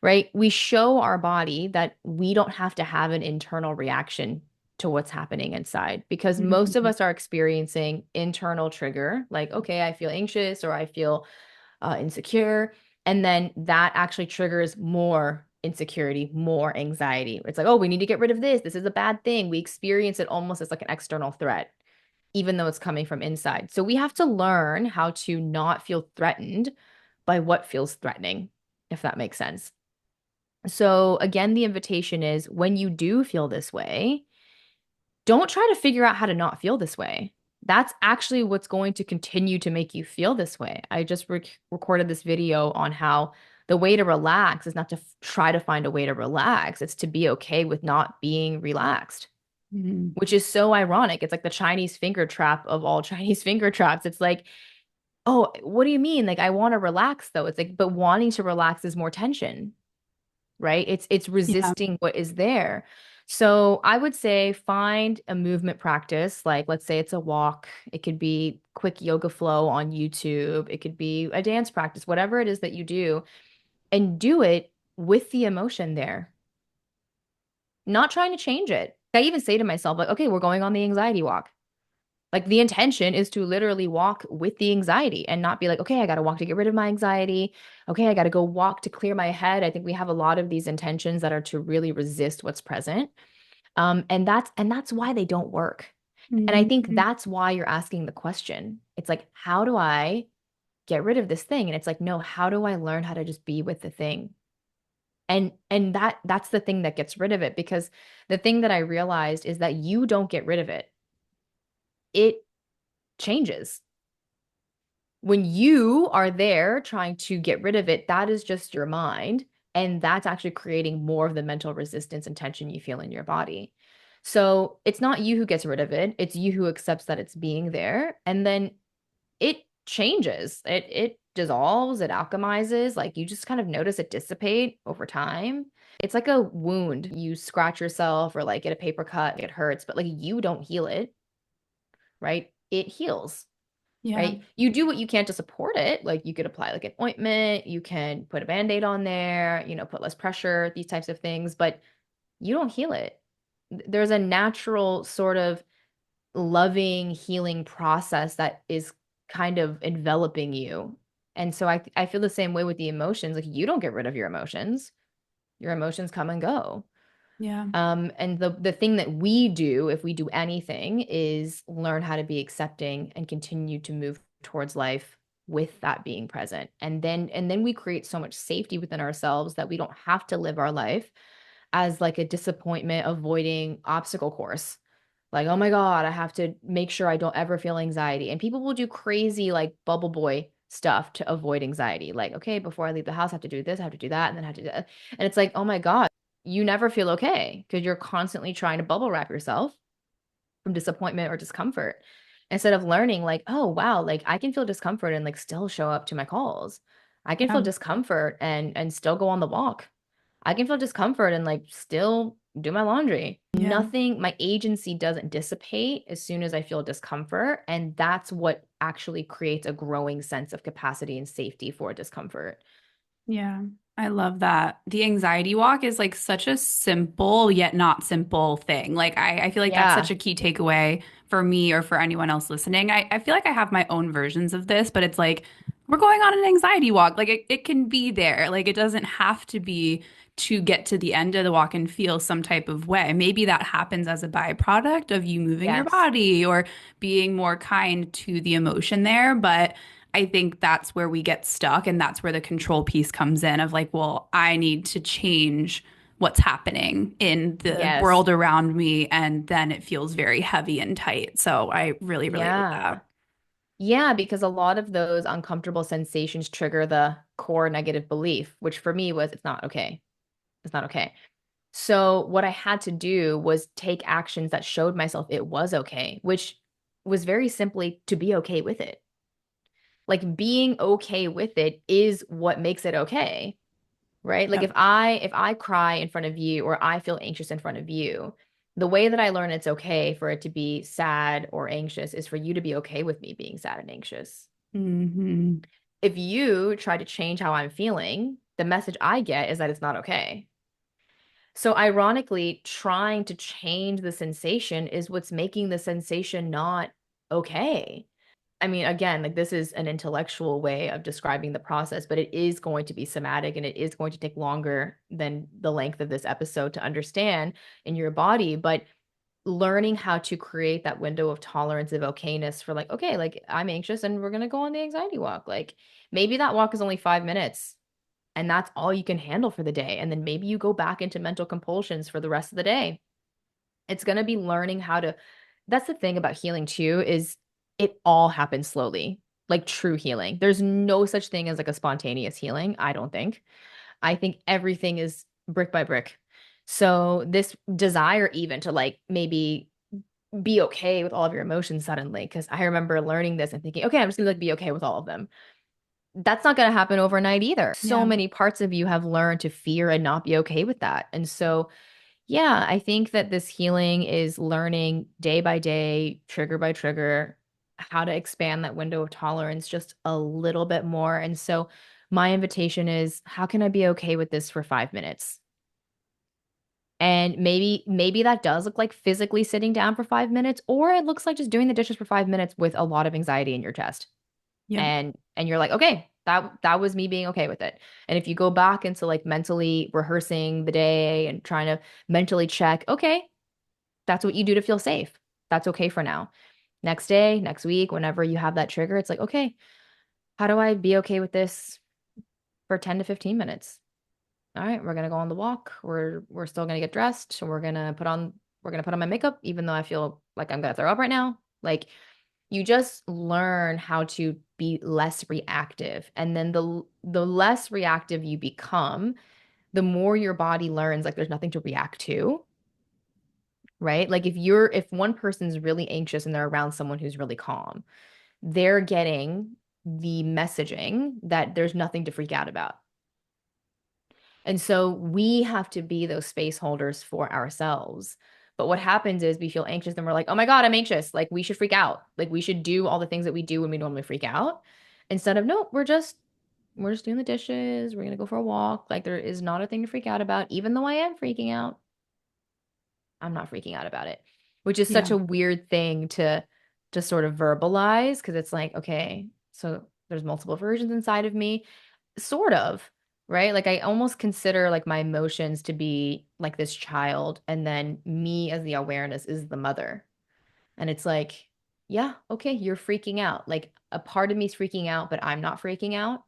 Right? We show our body that we don't have to have an internal reaction to what's happening inside because most of Mhm. us are experiencing internal trigger, like, okay, I feel anxious or I feel insecure. And then that actually triggers more insecurity, more anxiety. It's like, oh, we need to get rid of this. This is a bad thing. We experience it almost as like an external threat, even though it's coming from inside. So we have to learn how to not feel threatened by what feels threatening, if that makes sense. So again, the invitation is when you do feel this way, don't try to figure out how to not feel this way. That's actually what's going to continue to make you feel this way. I just recorded this video on how the way to relax is not to try to find a way to relax, it's to be okay with not being relaxed, Mhm. which is so ironic. It's like the Chinese finger trap of all Chinese finger traps. It's like, oh, what do you mean? Like, I want to relax though. It's like, but wanting to relax is more tension, right? It's Yeah. resisting what is there. So I would say find a movement practice, like let's say it's a walk, it could be quick yoga flow on YouTube, it could be a dance practice, whatever it is that you do, and do it with the emotion there, not trying to change it. I even say to myself, like, okay, we're going on the anxiety walk. Like the intention is to literally walk with the anxiety and not be like, okay, I got to walk to get rid of my anxiety. Okay, I got to go walk to clear my head. I think we have a lot of these intentions that are to really resist what's present. And that's why they don't work. And I think Mhm. that's why you're asking the question. It's like, how do I get rid of this thing? And it's like, no, how do I learn how to just be with the thing? And that's the thing that gets rid of it because the thing that I realized is that you don't get rid of it. It changes. When you are there trying to get rid of it, that is just your mind. And that's actually creating more of the mental resistance and tension you feel in your body. So it's not you who gets rid of it, it's you who accepts that it's being there. And then it changes, it dissolves, it alchemizes. Like you just kind of notice it dissipate over time. It's like a wound. You scratch yourself or like get a paper cut, it hurts, but like you don't heal it, right? It heals, Yeah. right? You do what you can to support it. Like you could apply like an ointment, you can put a band-aid on there, put less pressure, these types of things, but you don't heal it. There's a natural sort of loving healing process that is kind of enveloping you. And so I feel the same way with the emotions. Like you don't get rid of your emotions. Your emotions come and go. Yeah. And the thing that we do, if we do anything, is learn how to be accepting and continue to move towards life with that being present. And then we create so much safety within ourselves that we don't have to live our life as like a disappointment avoiding obstacle course. Like, oh my God, I have to make sure I don't ever feel anxiety. And people will do crazy like bubble boy stuff to avoid anxiety. Like, okay, before I leave the house, I have to do this, I have to do that, and then I have to do that. And it's like, oh my God, you never feel okay because you're constantly trying to bubble wrap yourself from disappointment or discomfort instead of learning like, oh wow, like I can feel discomfort and like still show up to my calls. I can Yeah. feel discomfort and still go on the walk. I can feel discomfort and like still do my laundry. Yeah. Nothing, my agency doesn't dissipate as soon as I feel discomfort. And that's what actually creates a growing sense of capacity and safety for discomfort. Yeah. I love that. The anxiety walk is like such a simple yet not simple thing. Like I feel like that's such Yeah. a key takeaway for me or for anyone else listening. I feel like I have my own versions of this, but it's like we're going on an anxiety walk. Like it can be there. Like it doesn't have to be to get to the end of the walk and feel some type of way. Maybe that happens as a byproduct of you moving your Yes. body or being more kind to the emotion there. But I think that's where we get stuck, and that's where the control piece comes in of like, well, I need to change what's happening in the Yes. world around me, and then it feels very heavy and tight. So I really relate with Yeah. that. Yeah, because a lot of those uncomfortable sensations trigger the core negative belief, which for me was it's not okay. It's not okay. So what I had to do was take actions that showed myself it was okay, which was very simply to be okay with it. Like being okay with it is what makes it okay, right? Like Yep. if I cry in front of you or I feel anxious in front of you, the way that I learn it's okay for it to be sad or anxious is for you to be okay with me being sad and anxious. Hmm. If you try to change how I'm feeling, the message I get is that it's not okay. So ironically, trying to change the sensation is what's making the sensation not okay. I mean, again, like this is an intellectual way of describing the process, but it is going to be somatic and it is going to take longer than the length of this episode to understand in your body. But learning how to create that window of tolerance of okayness for like, okay, like I'm anxious and we're gonna go on the anxiety walk. Like maybe that walk is only 5 minutes and that's all you can handle for the day. And then maybe you go back into mental compulsions for the rest of the day. It's going to be learning how to, that's the thing about healing too, is it all happens slowly, like true healing. There's no such thing as like a spontaneous healing, I don't think. I think everything is brick by brick. So this desire even to like maybe be okay with all of your emotions suddenly, because I remember learning this and thinking, okay, I'm just gonna like be okay with all of them. That's not going to happen overnight either. So Yeah. many parts of you have learned to fear and not be okay with that. And so yeah, I think that this healing is learning day by day, trigger by trigger, how to expand that window of tolerance just a little bit more. And so, my invitation is how can I be okay with this for 5 minutes? And maybe that does look like physically sitting down for 5 minutes, or it looks like just doing the dishes for 5 minutes with a lot of anxiety in your chest. Yep. And you're like, okay, that was me being okay with it. And if you go back into like mentally rehearsing the day and trying to mentally check, okay, that's what you do to feel safe. That's okay for now. Next day, next week, whenever you have that trigger, it's like, okay, how do I be okay with this for 10 to 15 minutes? All right, we're gonna go on the walk. We're still gonna get dressed. We're gonna put on my makeup, even though I feel like I'm gonna throw up right now. Like you just learn how to be less reactive. And then the less reactive you become, the more your body learns like there's nothing to react to, right? Like if one person's really anxious and they're around someone who's really calm, they're getting the messaging that there's nothing to freak out about. And so we have to be those space holders for ourselves. But what happens is we feel anxious and we're like, oh my God, I'm anxious. Like we should freak out. Like we should do all the things that we do when we normally freak out. Instead of, no, we're just doing the dishes. We're gonna go for a walk. Like there is not a thing to freak out about, even though I am freaking out. I'm not freaking out about it, which is such Yeah. a weird thing to sort of verbalize because it's like, okay, so there's multiple versions inside of me, sort of, right? Like I almost consider like my emotions to be like this child, and then me as the awareness is the mother. And it's like, yeah, okay, you're freaking out. Like a part of me's freaking out, but I'm not freaking out,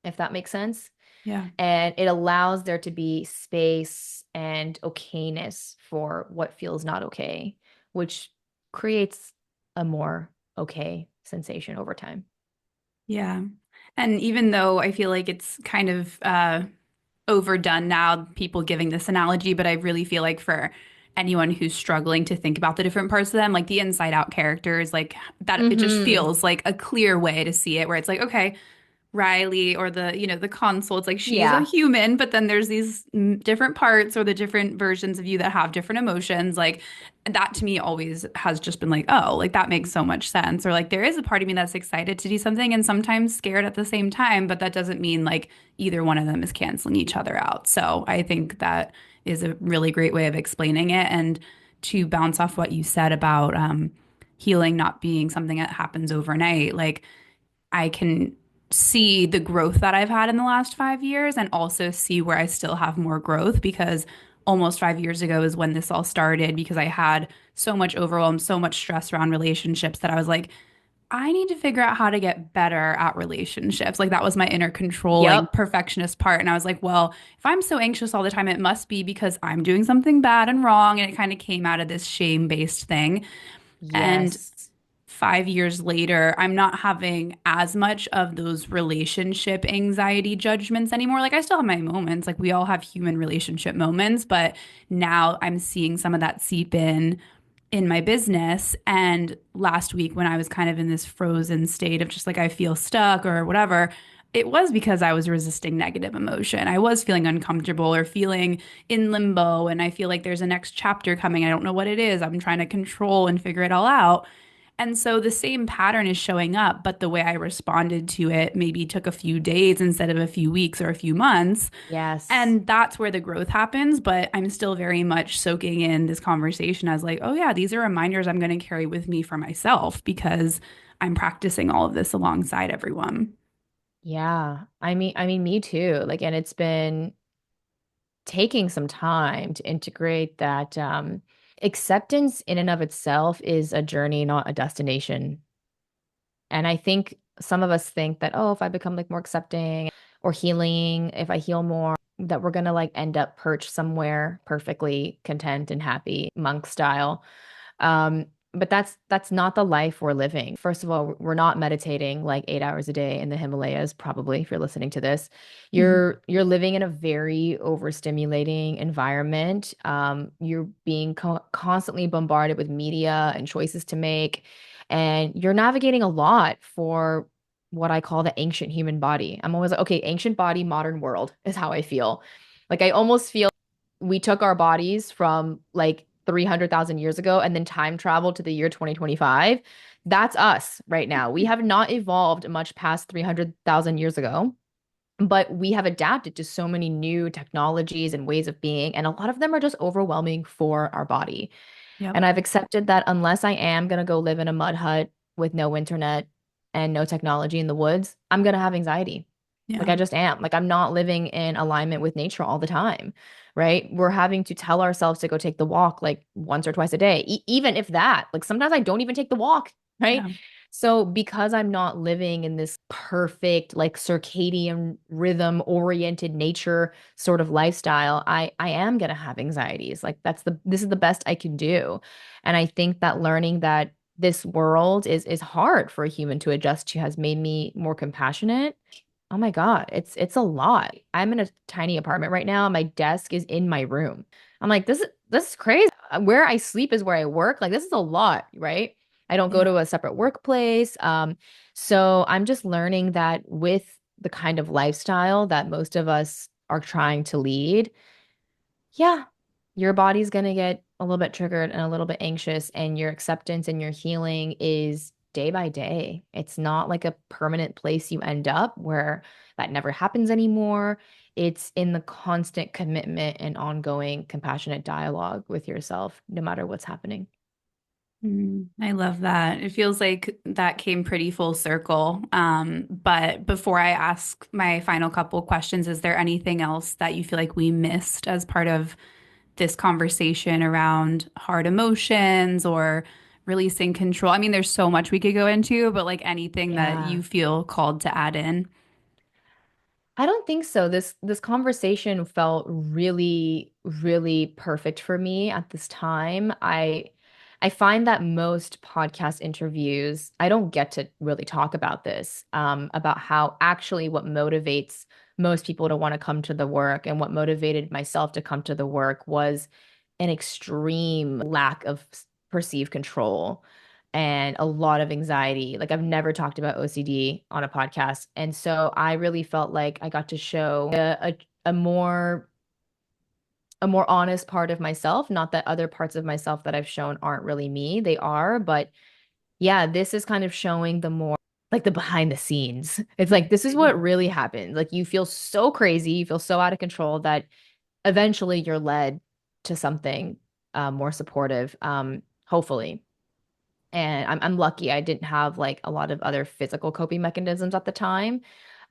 if that makes sense. Yeah. And it allows there to be space and okayness for what feels not okay, which creates a more okay sensation over time. Yeah. And even though I feel like it's kind of overdone now, people giving this analogy, but I really feel like for anyone who's struggling to think about the different parts of them, like the inside out characters, like that, it just Mm-hmm. feels like a clear way to see it where it's like, okay, Riley or the console. It's like she's a Yeah. human, but then there's these different parts or the different versions of you that have different emotions. Like that to me always has just been like, oh, like that makes so much sense. Or like there is a part of me that's excited to do something and sometimes scared at the same time, but that doesn't mean like either one of them is canceling each other out. So I think that is a really great way of explaining it. And to bounce off what you said about healing not being something that happens overnight, like I can see the growth that I've had in the last 5 years and also see where I still have more growth because almost 5 years ago is when this all started because I had so much overwhelm, so much stress around relationships that I was like, I need to figure out how to get better at relationships. Like that was my inner controlling Yep. perfectionist part. And I was like, well, if I'm so anxious all the time, it must be because I'm doing something bad and wrong. And it kind of came out of this shame-based thing. And Yes. 5 years later, I'm not having as much of those relationship anxiety judgments anymore. Like, I still have my moments, like, we all have human relationship moments, but now I'm seeing some of that seep in my business. And last week, when I was kind of in this frozen state of just like, I feel stuck or whatever. It was because I was resisting negative emotion. I was feeling uncomfortable or feeling in limbo, and I feel like there's a next chapter coming. I don't know what it is. I'm trying to control and figure it all out. And so the same pattern is showing up, but the way I responded to it maybe took a few days instead of a few weeks or a few months. Yes. And that's where the growth happens. But I'm still very much soaking in this conversation as like, oh, yeah, these are reminders I'm going to carry with me for myself because I'm practicing all of this alongside everyone. Yeah. I mean, me too. Like, and it's been taking some time to integrate that acceptance in and of itself is a journey, not a destination. And I think some of us think that, oh, if I become like more accepting or healing, if I heal more, that we're gonna like end up perched somewhere perfectly content and happy, monk style. But that's not the life we're living. First of all, we're not meditating like 8 hours a day in the Himalayas, probably if you're listening to this. Mhm. You're living in a very overstimulating environment. You're being constantly bombarded with media and choices to make, and you're navigating a lot for what I call the ancient human body. I'm always like, okay, ancient body, modern world is how I feel. Like I almost feel we took our bodies from like 300,000 years ago and then time traveled to the year 2025. That's us right now. We have not evolved much past 300,000 years ago, but we have adapted to so many new technologies and ways of being, and a lot of them are just overwhelming for our body. Yep. And I've accepted that unless I am going to go live in a mud hut with no internet and no technology in the woods, I'm going to have anxiety. Like Yeah. I just am. Like I'm not living in alignment with nature all the time, right? We're having to tell ourselves to go take the walk like once or twice a day, even if that. Like sometimes I don't even take the walk, right? Yeah. So because I'm not living in this perfect like circadian rhythm oriented nature sort of lifestyle, I am going to have anxieties. Like this is the best I can do. And I think that learning that this world is hard for a human to adjust to has made me more compassionate. Oh my God, it's a lot. I'm in a tiny apartment right now. My desk is in my room. I'm like, this is crazy. Where I sleep is where I work. Like this is a lot, right? I don't go Yeah. to a separate workplace. So I'm just learning that with the kind of lifestyle that most of us are trying to lead, yeah, your body's going to get a little bit triggered and a little bit anxious, and your acceptance and your healing is day by day. It's not like a permanent place you end up where that never happens anymore. It's in the constant commitment and ongoing compassionate dialogue with yourself, no matter what's happening. I love that. It feels like that came pretty full circle. But before I ask my final couple questions, is there anything else that you feel like we missed as part of this conversation around hard emotions or releasing control? I mean, there's so much we could go into, but like anything that Yeah. you feel called to add in. I don't think so. This conversation felt really, really perfect for me at this time. I find that most podcast interviews, I don't get to really talk about this, about how actually what motivates most people to want to come to the work and what motivated myself to come to the work was an extreme lack of perceived control. and a lot of anxiety. Like I've never talked about OCD on a podcast. And so I really felt like I got to show a more honest part of myself. Not that other parts of myself that I've shown aren't really me, they are, but yeah, this is kind of showing the more like the behind the scenes. It's like this is what really happened. Like you feel so crazy, you feel so out of control that eventually you're led to something more supportive, hopefully. And I'm lucky I didn't have like a lot of other physical coping mechanisms at the time.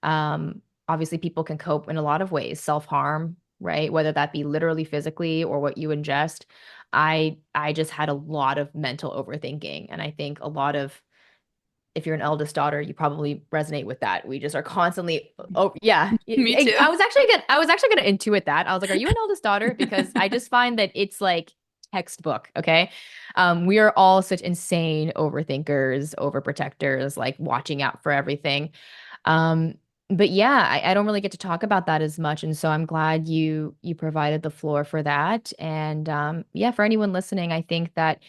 Obviously, people can cope in a lot of ways, self-harm, right? Whether that be literally physically or what you ingest. I just had a lot of mental overthinking, and I think a lot of if you're an eldest daughter, you probably resonate with that. We just are constantly, oh yeah. Me too. I was actually gonna intuit that. I was like, are you an eldest daughter? Because I just find that it's like textbook, okay? We are all such insane overthinkers, overprotectors, like watching out for everything. Um, but yeah, I don't really get to talk about that as much. And so I'm glad you provided the floor for that. And yeah, for anyone listening, I think that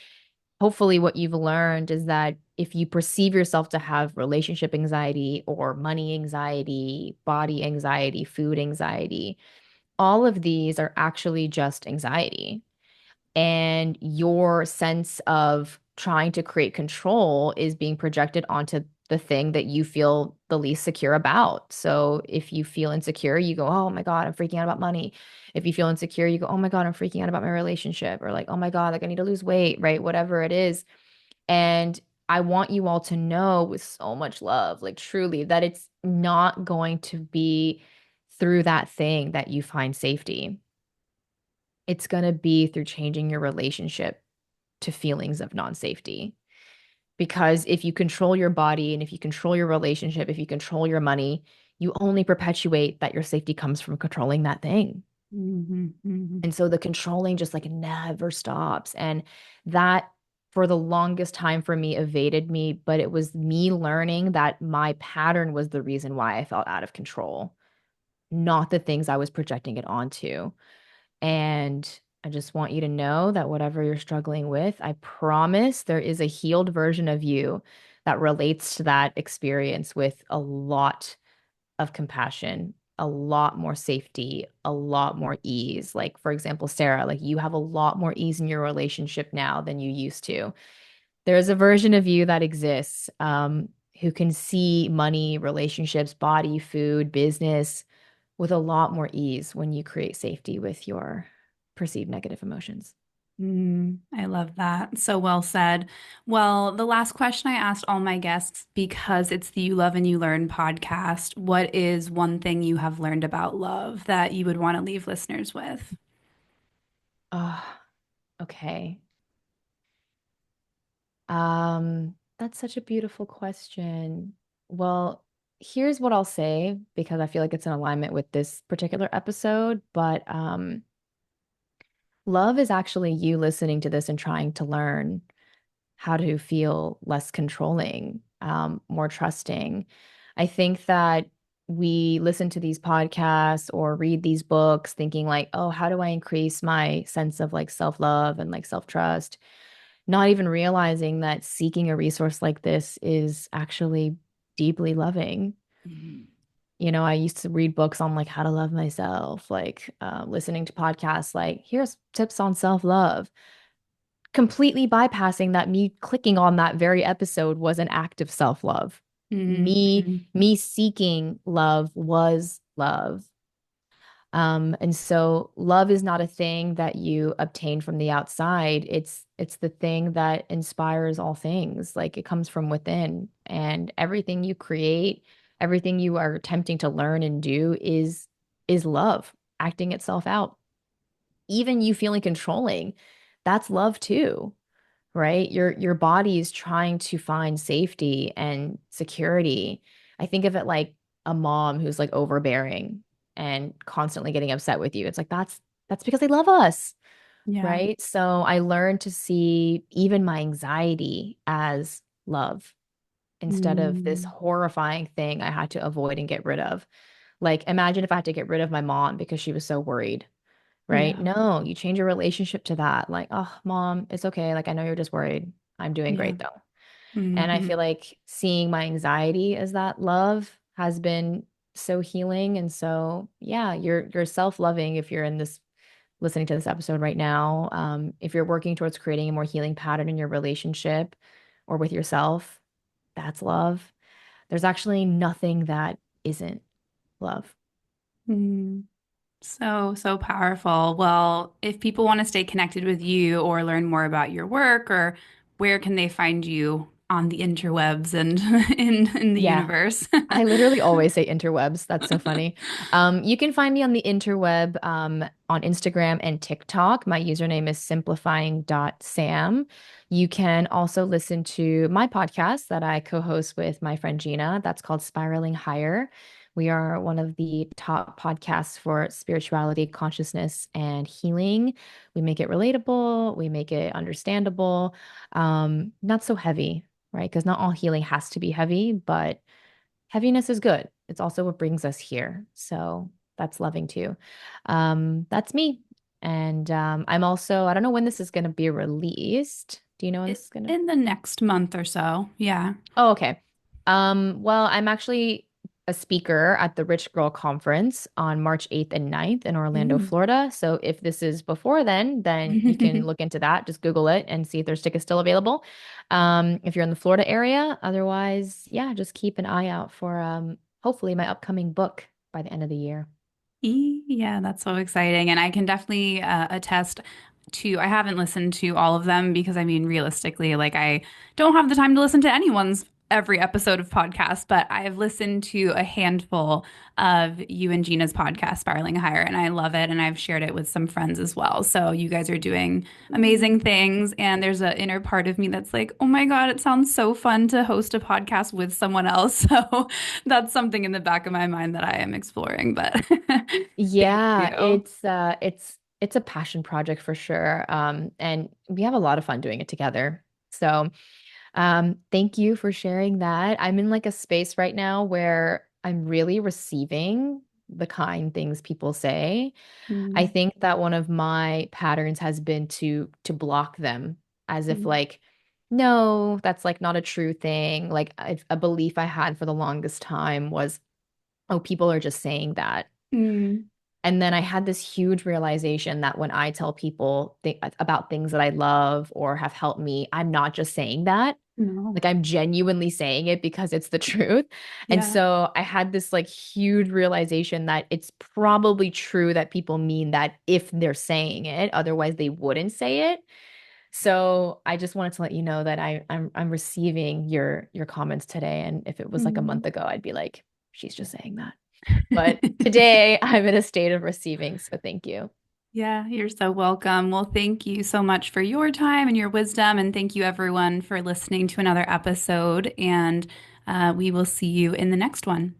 hopefully what you've learned is that if you perceive yourself to have relationship anxiety or money anxiety, body anxiety, food anxiety, all of these are actually just anxiety. And your sense of trying to create control is being projected onto the thing that you feel the least secure about. So if you feel insecure, you go, oh my God, I'm freaking out about money. If you feel insecure, you go, oh my God, I'm freaking out about my relationship, or like, oh my God, like I need to lose weight, right? Whatever it is. And I want you all to know with so much love, like truly, that it's not going to be through that thing that you find safety. It's going to be through changing your relationship to feelings of non-safety. Because if you control your body and if you control your relationship, if you control your money, you only perpetuate that your safety comes from controlling that thing. Mhm, mhm, And so the controlling just like never stops. And that for the longest time for me evaded me, but it was me learning that my pattern was the reason why I felt out of control, not the things I was projecting it onto. And I just want you to know that whatever you're struggling with, I promise there is a healed version of you that relates to that experience with a lot of compassion, a lot more safety, a lot more ease. Like, for example, Sarah, like you have a lot more ease in your relationship now than you used to. There's a version of you that exists who can see money, relationships, body, food, business with a lot more ease when you create safety with your perceived negative emotions. I love that. So well said. Well, the last question I asked all my guests, because it's the You Love and You Learn podcast, what is one thing you have learned about love that you would want to leave listeners with? Oh, okay. That's such a beautiful question. Well, here's what I'll say because I feel like it's in alignment with this particular episode, but love is actually you listening to this and trying to learn how to feel less controlling, more trusting. I think that we listen to these podcasts or read these books thinking like, oh, how do I increase my sense of like self-love and like self-trust? Not even realizing that seeking a resource like this is actually deeply loving. Mhm. You know, I used to read books on like how to love myself, like listening to podcasts like, here's tips on self-love, completely bypassing that me clicking on that very episode was an act of self-love. Mhm. Me seeking love was love. And so love is not a thing that you obtain from the outside. It's the thing that inspires all things. Like it comes from within. And everything you create, everything you are attempting to learn and do is love acting itself out. Even you feeling controlling, that's love too, right? Your body is trying to find safety and security. I think of it like a mom who's like overbearing and constantly getting upset with you. It's like that's because they love us, Yeah. right? So I learned to see even my anxiety as love instead of this Mm. horrifying thing I had to avoid and get rid of. Like imagine if I had to get rid of my mom because she was so worried, right? Yeah. No, you change your relationship to that. Like, oh, mom, it's okay. Like, I know you're just worried. I'm doing Yeah. great though. And I Hmm. feel like seeing my anxiety as that love has been so healing. And so, yeah, you're self-loving if you're in this listening to this episode right now. If you're working towards creating a more healing pattern in your relationship or with yourself, that's love. There's actually nothing that isn't love. Mm. So, so powerful. Well, if people want to stay connected with you or learn more about your work, or where can they find you on the interwebs and in the Yeah, universe? I literally always say interwebs. That's so funny. You can find me on the interweb on Instagram and TikTok. My username is simplifying.sam. You can also listen to my podcast that I co-host with my friend Gina. That's called Spiraling Higher. We are one of the top podcasts for spirituality, consciousness, and healing. We make it relatable, we make it understandable, not so heavy, right? Because not all healing has to be heavy, but heaviness is good. It's also what brings us here. So that's loving too. That's me. And I'm also, I don't know when this is going to be released. Do you know when this is going to? In the next month or so. Yeah. Oh, okay. Well, I'm actually a speaker at the Rich Girl Conference on March 8th and 9th in Orlando, Ooh. Florida. So if this is before then you can look into that. Just Google it and see if their tickets still available. If you're in the Florida area, otherwise, yeah, just keep an eye out for hopefully my upcoming book by the end of the year. Yeah, that's so exciting. And I can definitely attest to, I haven't listened to all of them because I mean, realistically, like I don't have the time to listen to anyone's every episode of podcast, but I've listened to a handful of you and Gina's podcast, Spiraling Higher, and I love it. And I've shared it with some friends as well. So you guys are doing amazing things. And there's an inner part of me that's like, oh my God, it sounds so fun to host a podcast with someone else. So that's something in the back of my mind that I am exploring. But thank Yeah, you. it's a passion project for sure. And we have a lot of fun doing it together. So thank you for sharing that. I'm in like a space right now where I'm really receiving the kind things people say. I Mm, think that one of my patterns has been to block them as if mm, like, no, that's like not a true thing. Like a belief I had for the longest time was, oh, people are just saying that. mm. And then I had this huge realization that when I tell people about things that I love or have helped me, I'm not just saying that. No. Like I'm genuinely saying it because it's the truth. And Yeah. so I had this like huge realization that it's probably true that people mean that if they're saying it, otherwise they wouldn't say it. So I just wanted to let you know that I'm receiving your comments today. And if it was like a Mm. month ago, I'd be like, she's just saying that. But today I'm in a state of receiving. So thank you. Yeah, you're so welcome. Well, thank you so much for your time and your wisdom. And thank you, everyone, for listening to another episode. And we will see you in the next one.